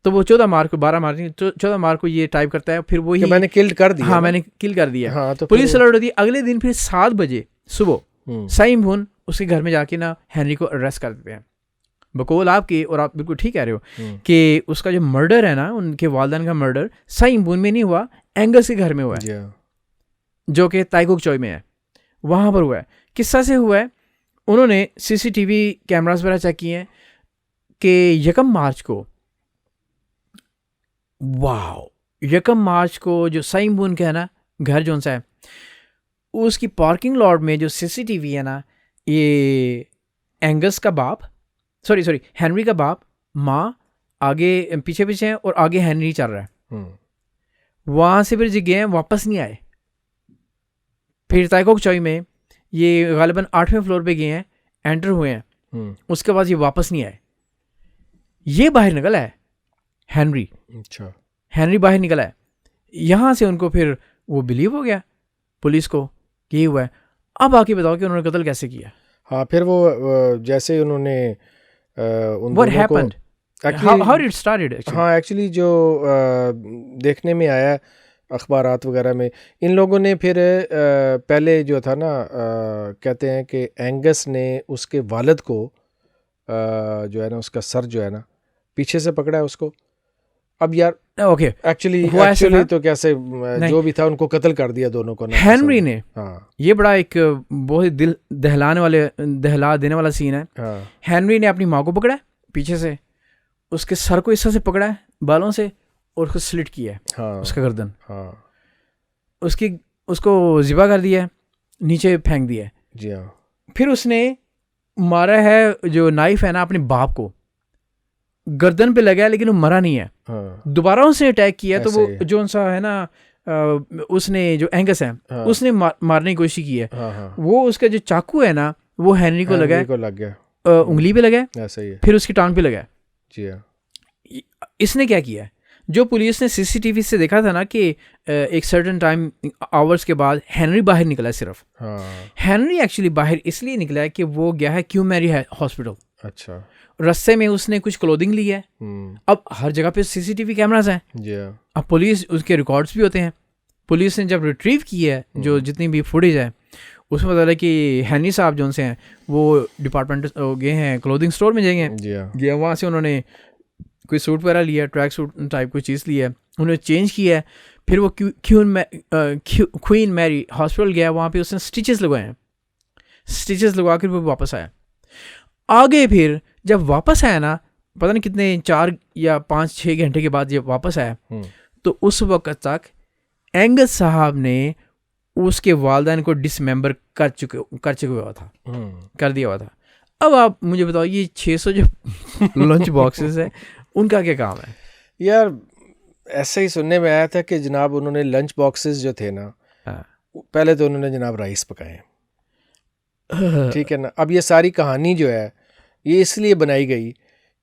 S2: तो वो 14 मार्च को ये टाइप करता है, फिर वही
S1: मैंने किल कर दिया।
S2: हाँ, मैंने किल कर दिया।
S1: हाँ, तो
S2: पुलिस अलर्ट होती है। अगले दिन फिर 7 बजे सुबह साइम हुन उसके घर में जाके ना हेनरी को अरेस्ट कर देते हैं। बकौल आपके, और आप बिल्कुल ठीक कह रहे हो कि उसका जो मर्डर है ना, उनके वालिदैन का मर्डर साइम हुन में नहीं हुआ, एंगस के घर में हुआ है, जो कि ताई कोक चोई में है, वहाँ पर हुआ है। किस्सा से हुआ है, उन्होंने CCTV कैमरास वगैरह चेक किए हैं कि 1 मार्च को, वाओ, 1 मार्च को जो साइम हुन का है ना घर जो सा है, उसकी पार्किंग लॉट में जो CCTV है ना, ये एंगस का बाप, सॉरी हेनरी का बाप, माँ आगे पीछे हैं और आगे हेनरी चल रहा है। वहाँ से फिर गए हैं, वापस नहीं आए। फिर ताई कोक चोई में ये गालिबन 8वें फ्लोर पे गए हैं, एंटर हुए हैं, उसके बाद ये वापस नहीं आए। ये बाहर निकला है हेनरी।
S1: अच्छा,
S2: हेनरी बाहर निकला है। यहाँ से उनको फिर वो बिलीव हो गया पुलिस को कि ये हुआ है। अब आके बताओ कि उन्होंने कत्ल कैसे किया।
S1: हाँ, फिर वो जैसे उन्होंने
S2: What happened? How did it started actually?
S1: हाँ, एक्चुअली जो देखने में आया अखबारात वगैरह में, इन लोगों ने फिर पहले जो था ना, कहते हैं कि एंगस ने उसके वालिद को जो है ना, उसका सर जो है ना पीछे से पकड़ा है उसको। अब यार
S2: ओके,
S1: एक्चुअली तो कैसे जो भी था उनको कत्ल कर दिया दोनों को ना
S2: हेनरी ने।
S1: हाँ,
S2: ये बड़ा एक बहुत ही दिल दहला देने वाला सीन है।
S1: हाँ।
S2: हेनरी ने अपनी माँ को पकड़ा है पीछे से, उसके सर को इस तरह से पकड़ा है बालों से और उसको स्लिट किया है।
S1: हाँ,
S2: उसका गर्दन,
S1: हाँ,
S2: उसको ज़िबा कर दिया है, नीचे फेंक दिया है।
S1: जी हाँ।
S2: फिर उसने मारा है जो नाइफ है ना अपने बाप को, गर्दन पे लगा है लेकिन वो मरा नहीं है।
S1: हाँ,
S2: दोबारा उसने अटैक किया तो वो जो सा है ना, उसने जो एंगस है,
S1: हाँ,
S2: उसने मारने की कोशिश की है।
S1: हाँ, हाँ,
S2: वो उसका जो चाकू है ना, वो हेनरी को लगा है, उंगली पे लगा है,
S1: ऐसा ही है।
S2: फिर उसकी टांग पे लगा है।
S1: जी हाँ।
S2: इसने क्या किया है, जो पुलिस ने CCTV से देखा था ना कि एक सर्टेन टाइम आवर्स के बाद हेनरी बाहर निकला है सिर्फ।
S1: हाँ,
S2: हेनरी एक्चुअली बाहर इसलिए निकला है कि वो गया है क्वीन मैरी हॉस्पिटल।
S1: अच्छा।
S2: रास्ते में उसने कुछ क्लोथिंग ली है। अब हर जगह पे CCTV कैमरास हैं।
S1: जी हाँ।
S2: अब पुलिस, उसके रिकॉर्ड्स भी होते हैं। पुलिस ने जब रिट्रीव की है जो जितनी भी फुटेज है, उसमें पता चला कि हेनरी साहब जो से हैं वो डिपार्टमेंट गए हैं, क्लोथिंग स्टोर में जाएंगे,
S1: जी हाँ।
S2: गए वहाँ से उन्होंने कोई सूट वगैरह लिया, ट्रैक सूट टाइप कोई चीज़ लिया है, उन्होंने चेंज किया है। फिर वो क्वीन मैरी हॉस्पिटल गया, वहाँ पे उसने स्टिचेस लगवाए हैं। स्टिचेस लगवा कर वो वापस आया। आगे फिर जब वापस आया ना, पता नहीं कितने 4 या 5-6 घंटे के बाद जब वापस आया, तो उस वक्त तक एंगस साहब ने उसके वालिदैन को डिसमेंबर कर चुके हुआ था, कर दिया हुआ था। अब आप मुझे बताओ, ये 600 जो लंच बॉक्सेस है उनका क्या काम है
S1: यार? ऐसे ही सुनने में आया था कि जनाब उन्होंने लंच बॉक्सेस जो थे ना, पहले तो उन्होंने जनाब राइस पकाए, ठीक है ना। अब ये सारी कहानी जो है ये इसलिए बनाई गई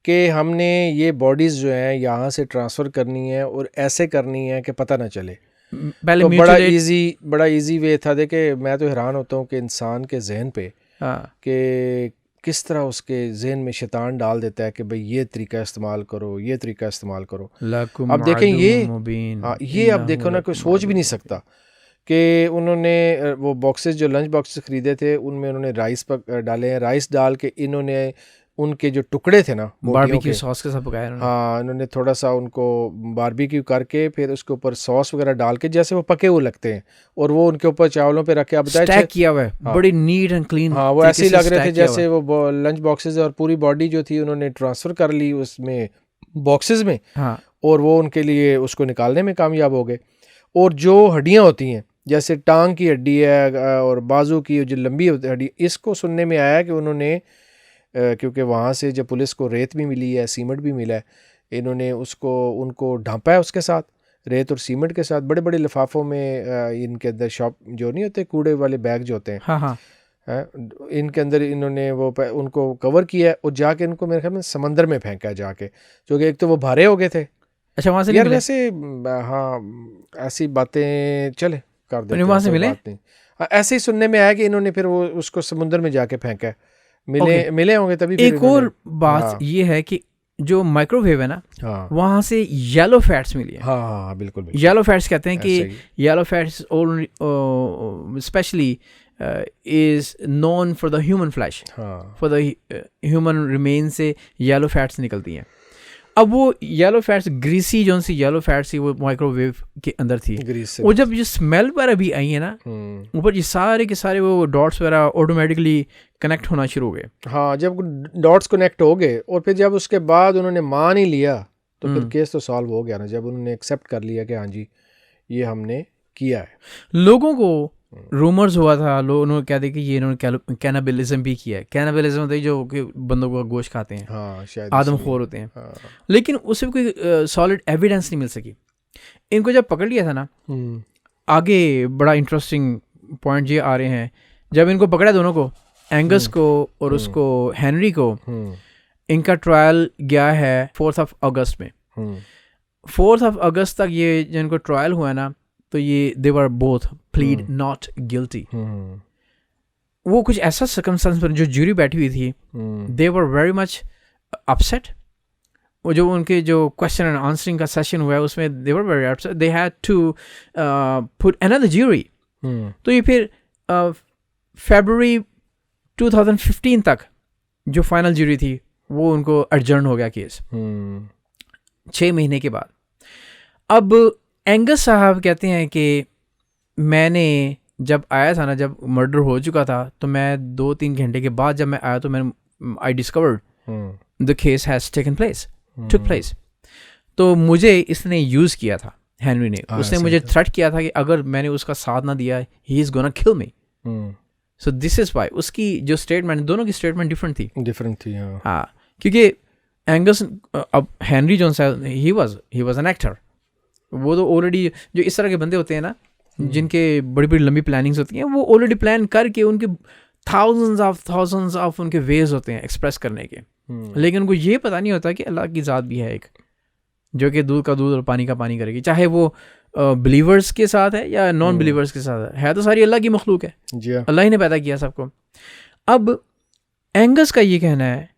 S1: कि हमने ये बॉडीज़ जो हैं यहाँ से ट्रांसफ़र करनी है और ऐसे करनी है कि पता ना चले।
S2: पहले
S1: तो बड़ा इजी वे था। देखे, मैं तो हैरान होता हूँ कि इंसान के जहन पे कि किस तरह उसके जहन में शैतान डाल देता है कि भाई ये तरीका इस्तेमाल करो, ये तरीका इस्तेमाल करो। अब देखें ये अब देखो ना, कोई सोच भी नहीं सकता कि उन्होंने वो बॉक्सेस, जो लंच बॉक्सेस ख़रीदे थे, उनमें उन्होंने राइस डाले हैं। राइस डाल के इन्होंने उनके जो टुकड़े थे ना
S2: बारबेक्यू सॉस के साथ पकाया उन्होंने।
S1: हाँ, इन्होंने थोड़ा सा उनको बारबेक्यू करके फिर उसके ऊपर सॉस वगैरह डाल के, जैसे वो पके हुए लगते हैं, और वो उनके ऊपर चावलों पे रख के, आप बताए
S2: स्टैक किया हुआ है, बड़ी नीट एंड क्लीन।
S1: हाँ, वो ऐसे ही लग रहे थे जैसे वो लंच बॉक्सेस, और पूरी बॉडी जो थी उन्होंने ट्रांसफ़र कर ली उसमें बॉक्सेस में।
S2: हाँ,
S1: और वो उनके लिए उसको निकालने में कामयाब हो गए। और जो हड्डियाँ होती हैं, जैसे टांग की हड्डी है और बाजू की जो लंबी हड्डी, इसको सुनने में आया कि उन्होंने, क्योंकि वहाँ से जब पुलिस को रेत भी मिली है, सीमेंट भी मिला है, इन्होंने उनको ढांपा है उसके साथ, रेत और सीमेंट के साथ बड़े बड़े लिफाफों में इनके अंदर शॉप जो नहीं होते कूड़े वाले बैग जो होते हैं,
S2: हाँ हाँ,
S1: इनके अंदर इन्होंने वो उनको कवर किया है और जाके इनको मेरे ख्याल में समंदर में फेंका है जाके, जो कि एक तो वो भारे हो गए थे।
S2: अच्छा वहाँ से
S1: यार
S2: निकले?
S1: वैसे हाँ ऐसी बातें चले कर देते
S2: वहाँ
S1: हैं,
S2: से
S1: कोई
S2: मिले?
S1: बात नहीं। हाँ, ऐसे ही सुनने में आया कि इन्होंने फिर वो उसको समुद्र में जाके फेंका है। मिले होंगे तभी फिर
S2: एक और बात
S1: हाँ
S2: ये है कि जो माइक्रोवेव है ना,
S1: हाँ
S2: वहाँ से येलो फैट्स मिली है।
S1: हाँ हाँ बिल्कुल
S2: येलो फैट्स कहते हैं
S1: ऐसे
S2: कि yellow fats specially is known for the human flesh,
S1: हाँ
S2: फॉर द ह्यूमन रिमेन से येलो फैट्स निकलती हैं। अब वो येलो फैट्स ग्रीसी जो सी येलो फैट्स थी वो माइक्रोवेव के अंदर थी।
S1: ग्रीस से
S2: वो जब ये स्मेल पर अभी आई है ना, ऊपर ये सारे के सारे वो डॉट्स वगैरह ऑटोमेटिकली कनेक्ट होना शुरू हो गए।
S1: हाँ जब डॉट्स कनेक्ट हो गए और फिर जब उसके बाद उन्होंने मान ही लिया तो फिर केस तो सॉल्व हो गया ना, जब उन्होंने एक्सेप्ट कर लिया कि हाँ जी ये हमने किया है।
S2: लोगों को रूमर्स हुआ था, लोग उन्होंने कहते कि ये इन्होंने कैनाबिलिज्म भी किया है। कैनाबिलिज्म होता है जो कि बंदों का गोश्त खाते हैं,
S1: हाँ शायद
S2: आदमखोर होते हैं।
S1: हाँ।
S2: लेकिन उससे कोई सॉलिड एविडेंस नहीं मिल सकी। इनको जब पकड़ लिया था ना, आगे बड़ा इंटरेस्टिंग पॉइंट ये आ रहे हैं, जब इनको पकड़ा दोनों को, एंगस को और उसको हेनरी को, इनका ट्रायल गया है 4 अगस्त में। 4 अगस्त तक ये जिनको ट्रायल हुआ ना, तो ये they were both plead not guilty. वो कुछ ऐसा सर्कमस्टेंस पर जो जूरी बैठी हुई थी, they were very much upset. वो जो उनके जो क्वेश्चन एंड आंसरिंग का सेशन हुआ है उसमें they were very upset, they had to put another jury. तो ये फिर फरवरी 2015 तक जो फाइनल ज्यूरी थी वो उनको एडजर्न हो गया केस 6 महीने के बाद। अब एंगस साहब कहते हैं कि मैंने जब आया था ना, जब मर्डर हो चुका था, तो मैं 2-3 घंटे के बाद जब मैं आया तो मैंने I discovered the case has taken place, took place. तो मुझे इसने यूज़ किया था, हेनरी ने। उसने मुझे थ्रेट किया था कि अगर मैंने उसका साथ ना दिया, he is gonna kill me. So this is why उसकी जो स्टेटमेंट, दोनों की स्टेटमेंट डिफरेंट थी। हाँ, क्योंकि एंगस, अब Henry Jones he was an actor. वो तो ऑलरेडी जो इस तरह के बंदे होते हैं ना, जिनके बड़ी बड़ी लंबी प्लानिंग्स होती हैं, वो ऑलरेडी प्लान करके उनके थाउजेंड्स ऑफ उनके वेज होते हैं एक्सप्रेस करने के। लेकिन उनको ये पता नहीं होता कि अल्लाह की ज़ात भी है एक, जो कि दूध का दूध और पानी का पानी करेगी, चाहे वो बिलीवर्स के साथ है या नॉन बिलीवर्स के साथ है तो सारी अल्लाह की मखलूक है, अल्लाह ही ने पैदा किया सबको। अब एंगस का ये कहना है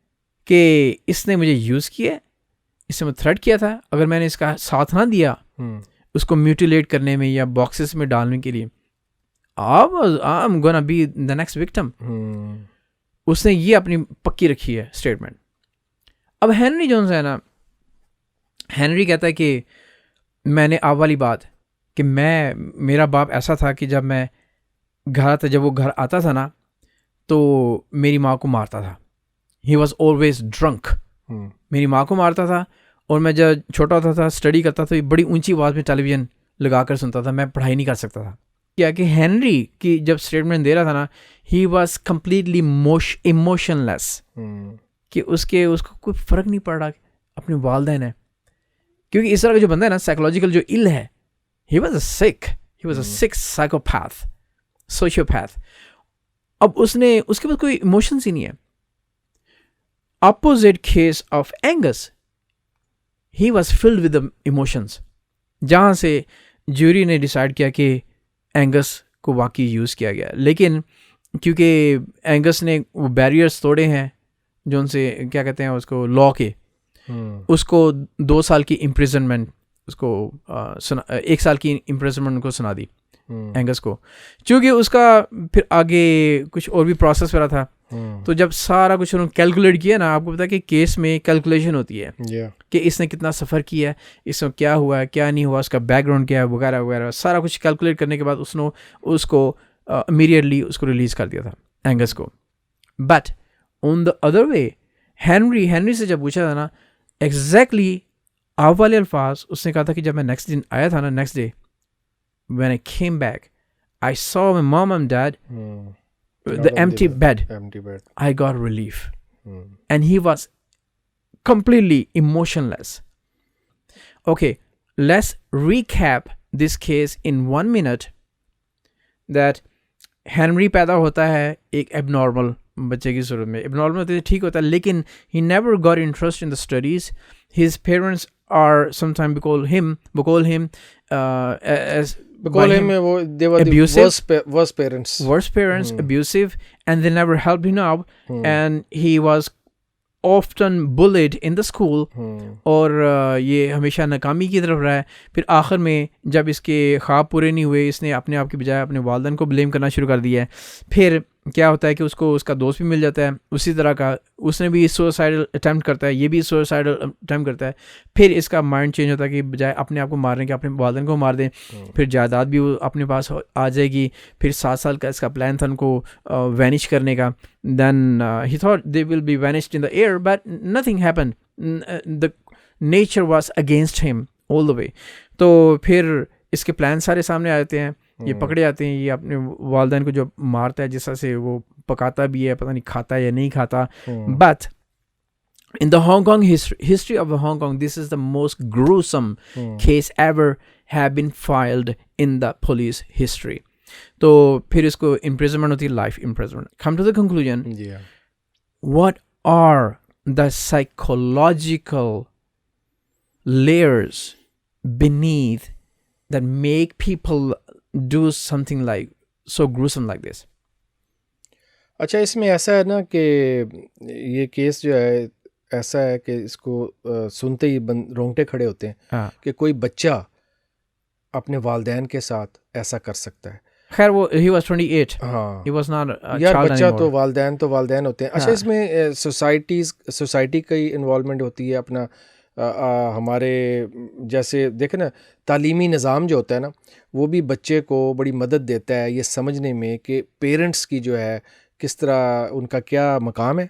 S2: कि इसने मुझे यूज़ किया, इसने मुझे थ्रेट किया था, अगर मैंने इसका साथ ना दिया उसको म्यूटिलेट करने में या बॉक्सेस में डालने के लिए, I am gonna be the next victim. उसने ये अपनी पक्की रखी है स्टेटमेंट। अब हेनरी जोन्स है ना, हेनरी कहता है कि मैंने आप वाली बात कि मेरा बाप ऐसा था कि जब मैं जब वो घर आता था ना तो मेरी माँ को मारता था। ही वॉज ऑलवेज ड्रंक, मेरी माँ को मारता था। और मैं जब छोटा होता था, स्टडी करता था, तो बड़ी ऊंची आवाज़ में टेलीविज़न लगा कर सुनता था, मैं पढ़ाई नहीं कर सकता था। क्या कि हेनरी की जब स्टेटमेंट दे रहा था ना, ही वॉज कम्प्लीटली इमोशनलेस, कि उसको कोई फ़र्क नहीं पड़ रहा अपने वालदैन है। क्योंकि इस तरह का जो बंदा है ना, साइकोलॉजिकल जो इल है, he was a sick psychopath, sociopath. अब उसके पास कोई इमोशंस ही नहीं है। Opposite case of Angus, he was filled with the emotions, जहाँ से ज्यूरी ने डिसाइड किया कि एंगस को वाकई यूज़ किया गया। लेकिन क्योंकि एंगस ने वो बैरियर्स तोड़े हैं जो उनसे क्या कहते हैं उसको, लॉ के, उसको 2 साल की इम्प्रिजनमेंट उसको 1 साल की इम्प्रिजनमेंट उनको सुना दी एंगस को, क्योंकि उसका फिर आगे कुछ और भी प्रोसेस हो रहा था। तो जब सारा कुछ उन्होंने कैलकुलेट किया ना, आपको पता है कि केस में कैलकुलेशन होती है कि इसने कितना सफ़र किया है, इसमें क्या हुआ है, क्या नहीं हुआ, उसका बैकग्राउंड क्या है, वगैरह वगैरह, सारा कुछ कैलकुलेट करने के बाद उसको इमीडिएटली उसको रिलीज़ कर दिया था एंगस को। But on the other way, Henry से जब पूछा था ना, एग्जैक्टली आप वाले अल्फाज उसने कहा था कि जब मैं नेक्स्ट दिन आया था ना, next day when I came back, I saw my mom and dad, the empty bed. I got relief. And he was completely emotionless. Okay, let's recap this case in 1 minute. That Henry पैदा होता है एक abnormal बच्चे की सूरत में. Abnormal तो ठीक होता है, लेकिन he never got interest in the studies. His parents are sometimes we call him as
S1: they were
S2: abusive,
S1: the worst parents.
S2: Abusive, and they never helped him out. And he was often bullied in the school. और ये हमेशा नाकामी की तरफ रहा है. फिर आखिर में जब इसके ख्वाब पूरे नहीं हुए, इसने अपने आप की बजाय अपने वालिदैन को ब्लेम करना शुरू कर दिया है. फिर क्या होता है कि उसको उसका दोस्त भी मिल जाता है उसी तरह का, उसने भी सुसाइडल अटैम्प्ट करता है, ये भी सुसाइडल अटैम्प्ट करता है. फिर इसका माइंड चेंज होता है कि बजाय अपने आप को मारने के अपने वालिदैन को मार दें. फिर जायदाद भी अपने पास आ जाएगी. फिर 7 साल का इसका प्लान था उनको वैनिश करने का. Then he thought they will be vanished in the air, but nothing happened. The nature was against him all the way. तो फिर इसके प्लान सारे सामने आ जाते हैं. ये पकड़े जाते हैं. ये अपने वालिदैन को जो मारता है, जिस तरह से वो पकाता भी है, पता नहीं खाता है या नहीं खाता. But in the Hong Kong history of Hong Kong, this is the most gruesome case ever have been filed in the police history. तो फिर इसको imprisonment होती है, life imprisonment. Come to the conclusion.
S1: Yeah.
S2: What are the psychological layers beneath that make people do something like so gruesome like this?
S1: अच्छा, इसमें ऐसा है ना कि ये केस जो है ऐसा है कि इसको सुनते ही रोंगटे खड़े होते हैं कि कोई बच्चा अपने वालिदैन के साथ ऐसा कर सकता है.
S2: खैर वो he was 28.
S1: हाँ,
S2: he was not a
S1: यार
S2: child
S1: बच्चा
S2: anymore.
S1: तो वालिदैन होते हैं. अच्छा, इसमें सोसाइटी की इन्वॉल्वमेंट होती है. अपना हमारे जैसे देखें ना, तालीमी निज़ाम जो होता है ना, वो भी बच्चे को बड़ी मदद देता है ये समझने में कि पेरेंट्स की जो है किस तरह उनका क्या मकाम है,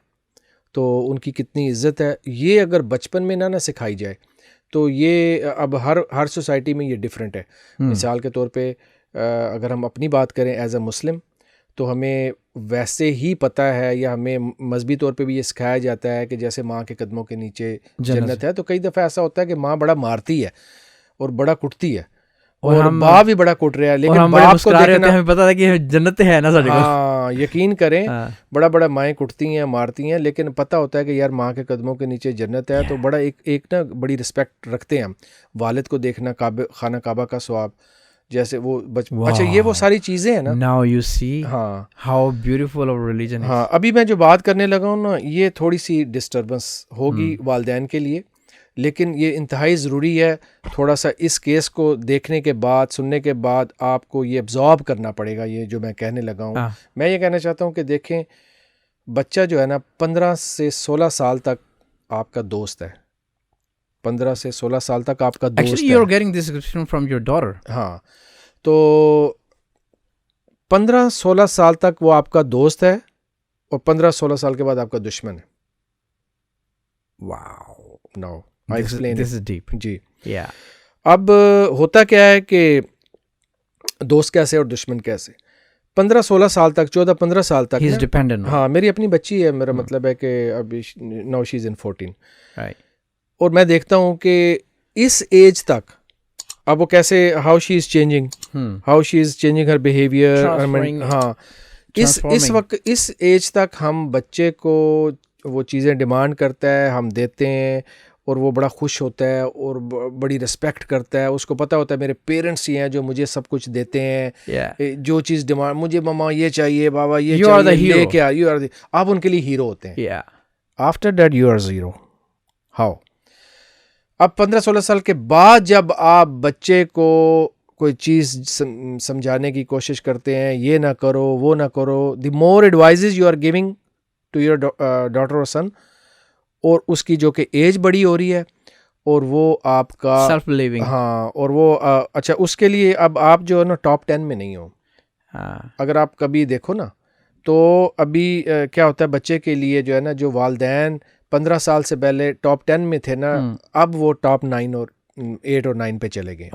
S1: तो उनकी कितनी इज़्ज़त है. ये अगर बचपन में ना सिखाई जाए तो ये अब हर सोसाइटी में ये डिफरेंट है. मिसाल के तौर पे अगर हम अपनी बात करें एज अ मुस्लिम, तो हमें वैसे ही पता है या हमें मजहबी तौर पे भी ये सिखाया जाता है कि जैसे माँ के कदमों के नीचे जन्नत है. तो कई दफ़ा ऐसा होता है कि माँ बड़ा मारती है और बड़ा कुटती है और बाप भी बड़ा कुट रहा है, लेकिन बाप को देखना
S2: हमें पता था कि जन्नत है ना साढ़े.
S1: हाँ, यकीन करें, बड़ा माएँ कुटती हैं, मारती हैं, लेकिन पता होता है कि यार माँ के कदमों के नीचे जन्नत है. तो बड़ा एक ना बड़ी रिस्पेक्ट रखते हैं हम. वालिद को देखना, खाना काबा का स्वाब, जैसे वो अच्छा, ये वो सारी चीज़ें हैं ना.
S2: Now you see
S1: हाँ,
S2: how beautiful our religion is.
S1: हाँ, अभी मैं जो बात करने लगा हूँ ना, ये थोड़ी सी डिस्टर्बेंस होगी वालिदैन के लिए, लेकिन ये इंतहाई ज़रूरी है. थोड़ा सा इस केस को देखने के बाद, सुनने के बाद आपको ये एब्जॉर्ब करना पड़ेगा ये जो मैं कहने लगा हूँ. मैं ये कहना चाहता हूँ कि देखें, बच्चा जो है ना 15 से 16 साल तक आपका दोस्त है. 15 से 16 साल तक आपका दोस्त
S2: Actually, you're getting this description from your daughter.
S1: हाँ, तो 15-16 साल तक वो आपका दोस्त है और 15-16 साल के बाद आपका दुश्मन है.
S2: Wow.
S1: Now I explain.
S2: This is deep.
S1: Ji.
S2: Yeah.
S1: अब होता क्या है कि दोस्त कैसे और दुश्मन कैसे. 15-16 साल तक, 14-15 साल तक
S2: He's dependent on.
S1: हाँ, मेरी अपनी बच्ची है. मेरा मतलब है कि अभी now she's in 14.
S2: Right.
S1: और मैं देखता हूँ कि इस एज तक अब वो कैसे how she is changing, how she is changing her behavior. हाँ, इस वक्त इस एज तक हम बच्चे को वो चीज़ें डिमांड करता है, हम देते हैं और वो बड़ा खुश होता है और बड़ी रिस्पेक्ट करता है. उसको पता होता है मेरे पेरेंट्स ही हैं जो मुझे सब कुछ देते हैं. जो चीज़ डिमांड, मुझे मम्मा ये चाहिए, बाबा ये चाहिए, लेके आ. यू आर आप उनके लिए हीरो होते हैं. After that you are zero. How? अब 15-16 साल के बाद जब आप बच्चे को कोई चीज़ समझाने की कोशिश करते हैं, ये ना करो, वो ना करो, the more advises you are giving to your daughter और सन, और उसकी जो कि एज बड़ी हो रही है और वो आपका
S2: सेल्फ बिलीविंग.
S1: हाँ, और वो अच्छा, उसके लिए अब आप जो है ना टॉप 10 में नहीं हो. अगर आप कभी देखो ना, तो अभी क्या होता है बच्चे के लिए जो है ना, जो वालिदैन 15 साल से पहले टॉप 10 में थे ना, अब वो टॉप 9 और 8 और 9 पे चले गए.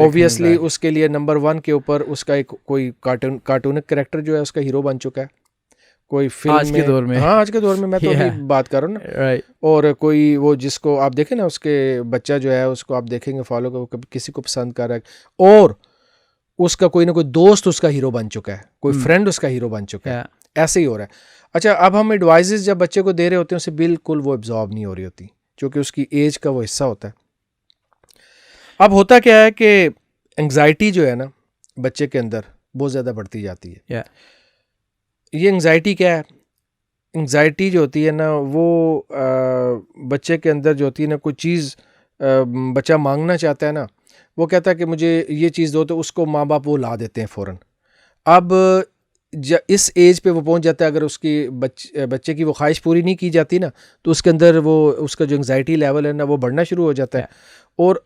S1: ऑब्वियसली उसके लिए नंबर 1 के ऊपर उसका एक कोई कार्टूनिक कैरेक्टर जो है उसका हीरो बन चुका है. कोई फिल्म
S2: आज के दौर में।
S1: हाँ आज के दौर में मैं तो
S2: Yeah.
S1: अभी बात कर रहा हूँ ना,
S2: राइट,
S1: और कोई वो जिसको आप देखें ना, उसके बच्चा जो है उसको आप देखेंगे फॉलो कर, कभी किसी को पसंद कर रहा है, और उसका कोई ना कोई दोस्त उसका हीरो बन चुका है, कोई फ्रेंड उसका हीरो बन चुका है, ऐसे ही हो रहा है। अच्छा, अब हम एडवाइजेस जब बच्चे को दे रहे होते हैं उसे बिल्कुल वो एब्जॉर्ब नहीं हो रही होती, क्योंकि उसकी एज का वो हिस्सा होता है। अब होता क्या है कि एंग्जाइटी जो है ना बच्चे के अंदर बहुत ज़्यादा बढ़ती जाती है। ये एंग्जाइटी क्या है? एंग्जाइटी जो होती है ना वो बच्चे के अंदर जो होती है ना, कोई चीज़ बच्चा मांगना चाहता है ना, वो कहता है कि मुझे ये चीज़ दो, तो उसको माँ बाप वो ला देते हैं फ़ौरन। अब इस एज पे वो पहुंच जाता है, अगर उसकी बच्चे की वो ख्वाहिश पूरी नहीं की जाती ना, तो उसके अंदर वो उसका जो एंग्जाइटी लेवल है ना वो बढ़ना शुरू हो जाता है। और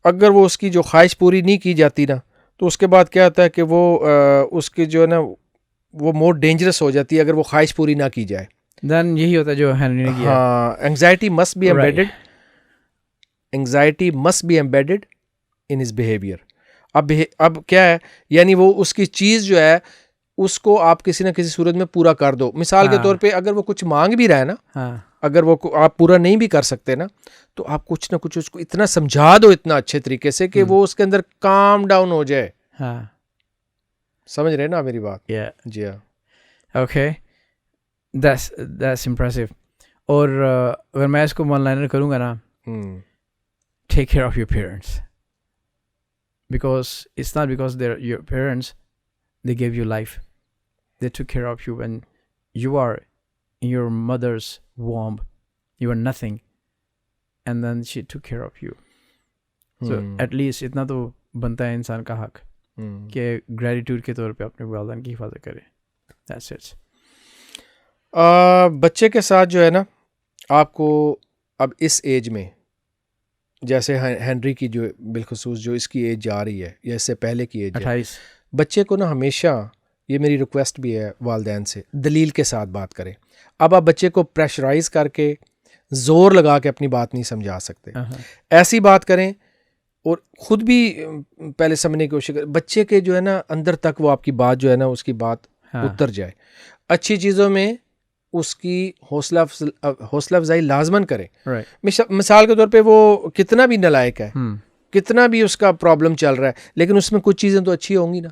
S1: अगर वो उसकी जो ख्वाहिश पूरी नहीं की जाती ना, तो उसके बाद क्या होता है कि वो उसकी जो है ना वो मोर डेंजरस हो जाती है अगर वो ख्वाहिश पूरी ना की जाए।
S2: देन यही होता है जो हेनरी ने किया।
S1: हाँ, anxiety must be embedded, anxiety must be embedded in his behaviour. अब क्या है, यानी वो उसकी चीज़ जो है उसको आप किसी ना किसी सूरत में पूरा कर दो। मिसाल के तौर पे अगर वो कुछ मांग भी रहा है ना, अगर वो आप पूरा नहीं भी कर सकते ना, तो आप कुछ ना कुछ उसको इतना समझा दो इतना अच्छे तरीके से कि वो उसके अंदर काम डाउन हो जाए। समझ रहे ना मेरी बात? जी हाँ।
S2: Okay, that's impressive. और अगर मैं इसको वन लाइनर करूँगा ना, take care of your parents, because it's not because they're your parents, they gave you life. They took care of you when you are in your mother's womb. You were nothing, and then she took care of you. So at least इतना तो बनता है इंसान का हक कि gratitude के तौर पे अपने वालिदैन की हिफाजत करे। That's it.
S1: बच्चे के साथ जो है ना, आपको अब इस एज में, जैसे हेनरी की जो बिलखसूस जो इसकी एज जा रही है या इससे पहले की एज
S2: 28,
S1: बच्चे को ना हमेशा, ये मेरी रिक्वेस्ट भी है वालिदैन से, दलील के साथ बात करें। अब आप बच्चे को प्रेशराइज करके ज़ोर लगा के अपनी बात नहीं समझा सकते। ऐसी बात करें और ख़ुद भी पहले समझने की कोशिश करें, बच्चे के जो है ना अंदर तक वो आपकी बात जो है ना उसकी बात उतर जाए। अच्छी चीज़ों में उसकी हौसला अफजाई लाजमन करें। मिसाल के तौर पे वो कितना भी नालायक है, कितना भी उसका प्रॉब्लम चल रहा है, लेकिन उसमें कुछ चीज़ें तो अच्छी होंगी ना,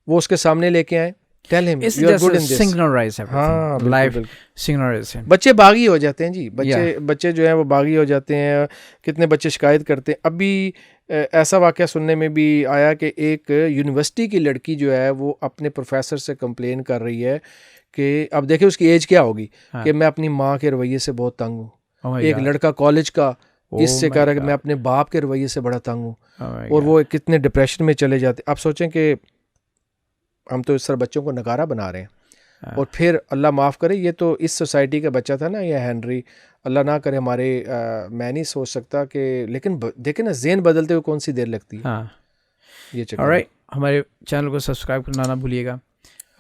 S1: वो उसके सामने लेके आए। Tell him you are good in this.
S2: Synchronize everything.
S1: हाँ,
S2: Life
S1: बिल्कुल।
S2: synchronize है।
S1: बच्चे बागी हो जाते हैं जी, बच्चे जो हैं वो बागी हो जाते हैं। कितने बच्चे शिकायत करते हैं। अभी ऐसा वाक़या सुनने में भी आया कि एक यूनिवर्सिटी की लड़की जो है वो अपने प्रोफेसर से कंप्लेन कर रही है कि अब देखिए उसकी एज क्या होगी, कि मैं अपनी माँ के रवैये से बहुत तंग हूँ। एक लड़का कॉलेज का इससे कह रहा है कि मैं अपने बाप के रवैये से बड़ा तंग हूँ, और वो कितने डिप्रेशन में चले जाते। आप सोचें कि हम तो इस तरह बच्चों को नकारा बना रहे हैं, और फिर अल्लाह माफ़ करे, ये तो इस सोसाइटी का बच्चा था ना, ये हेनरी, अल्लाह ना करे हमारे मैं नहीं सोच सकता कि, लेकिन देखें ना ज़हन बदलते हुए कौन सी देर लगती है। ये चक्कर।
S2: ऑलराइट, हमारे चैनल को सब्सक्राइब करना ना भूलिएगा,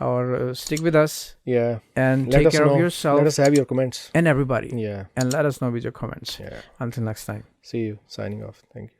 S2: और stick with us, and take care of yourself.
S1: Let us have your comments
S2: and everybody,
S1: and
S2: let us know with your comments. Until next time,
S1: see you, signing off. Thank you.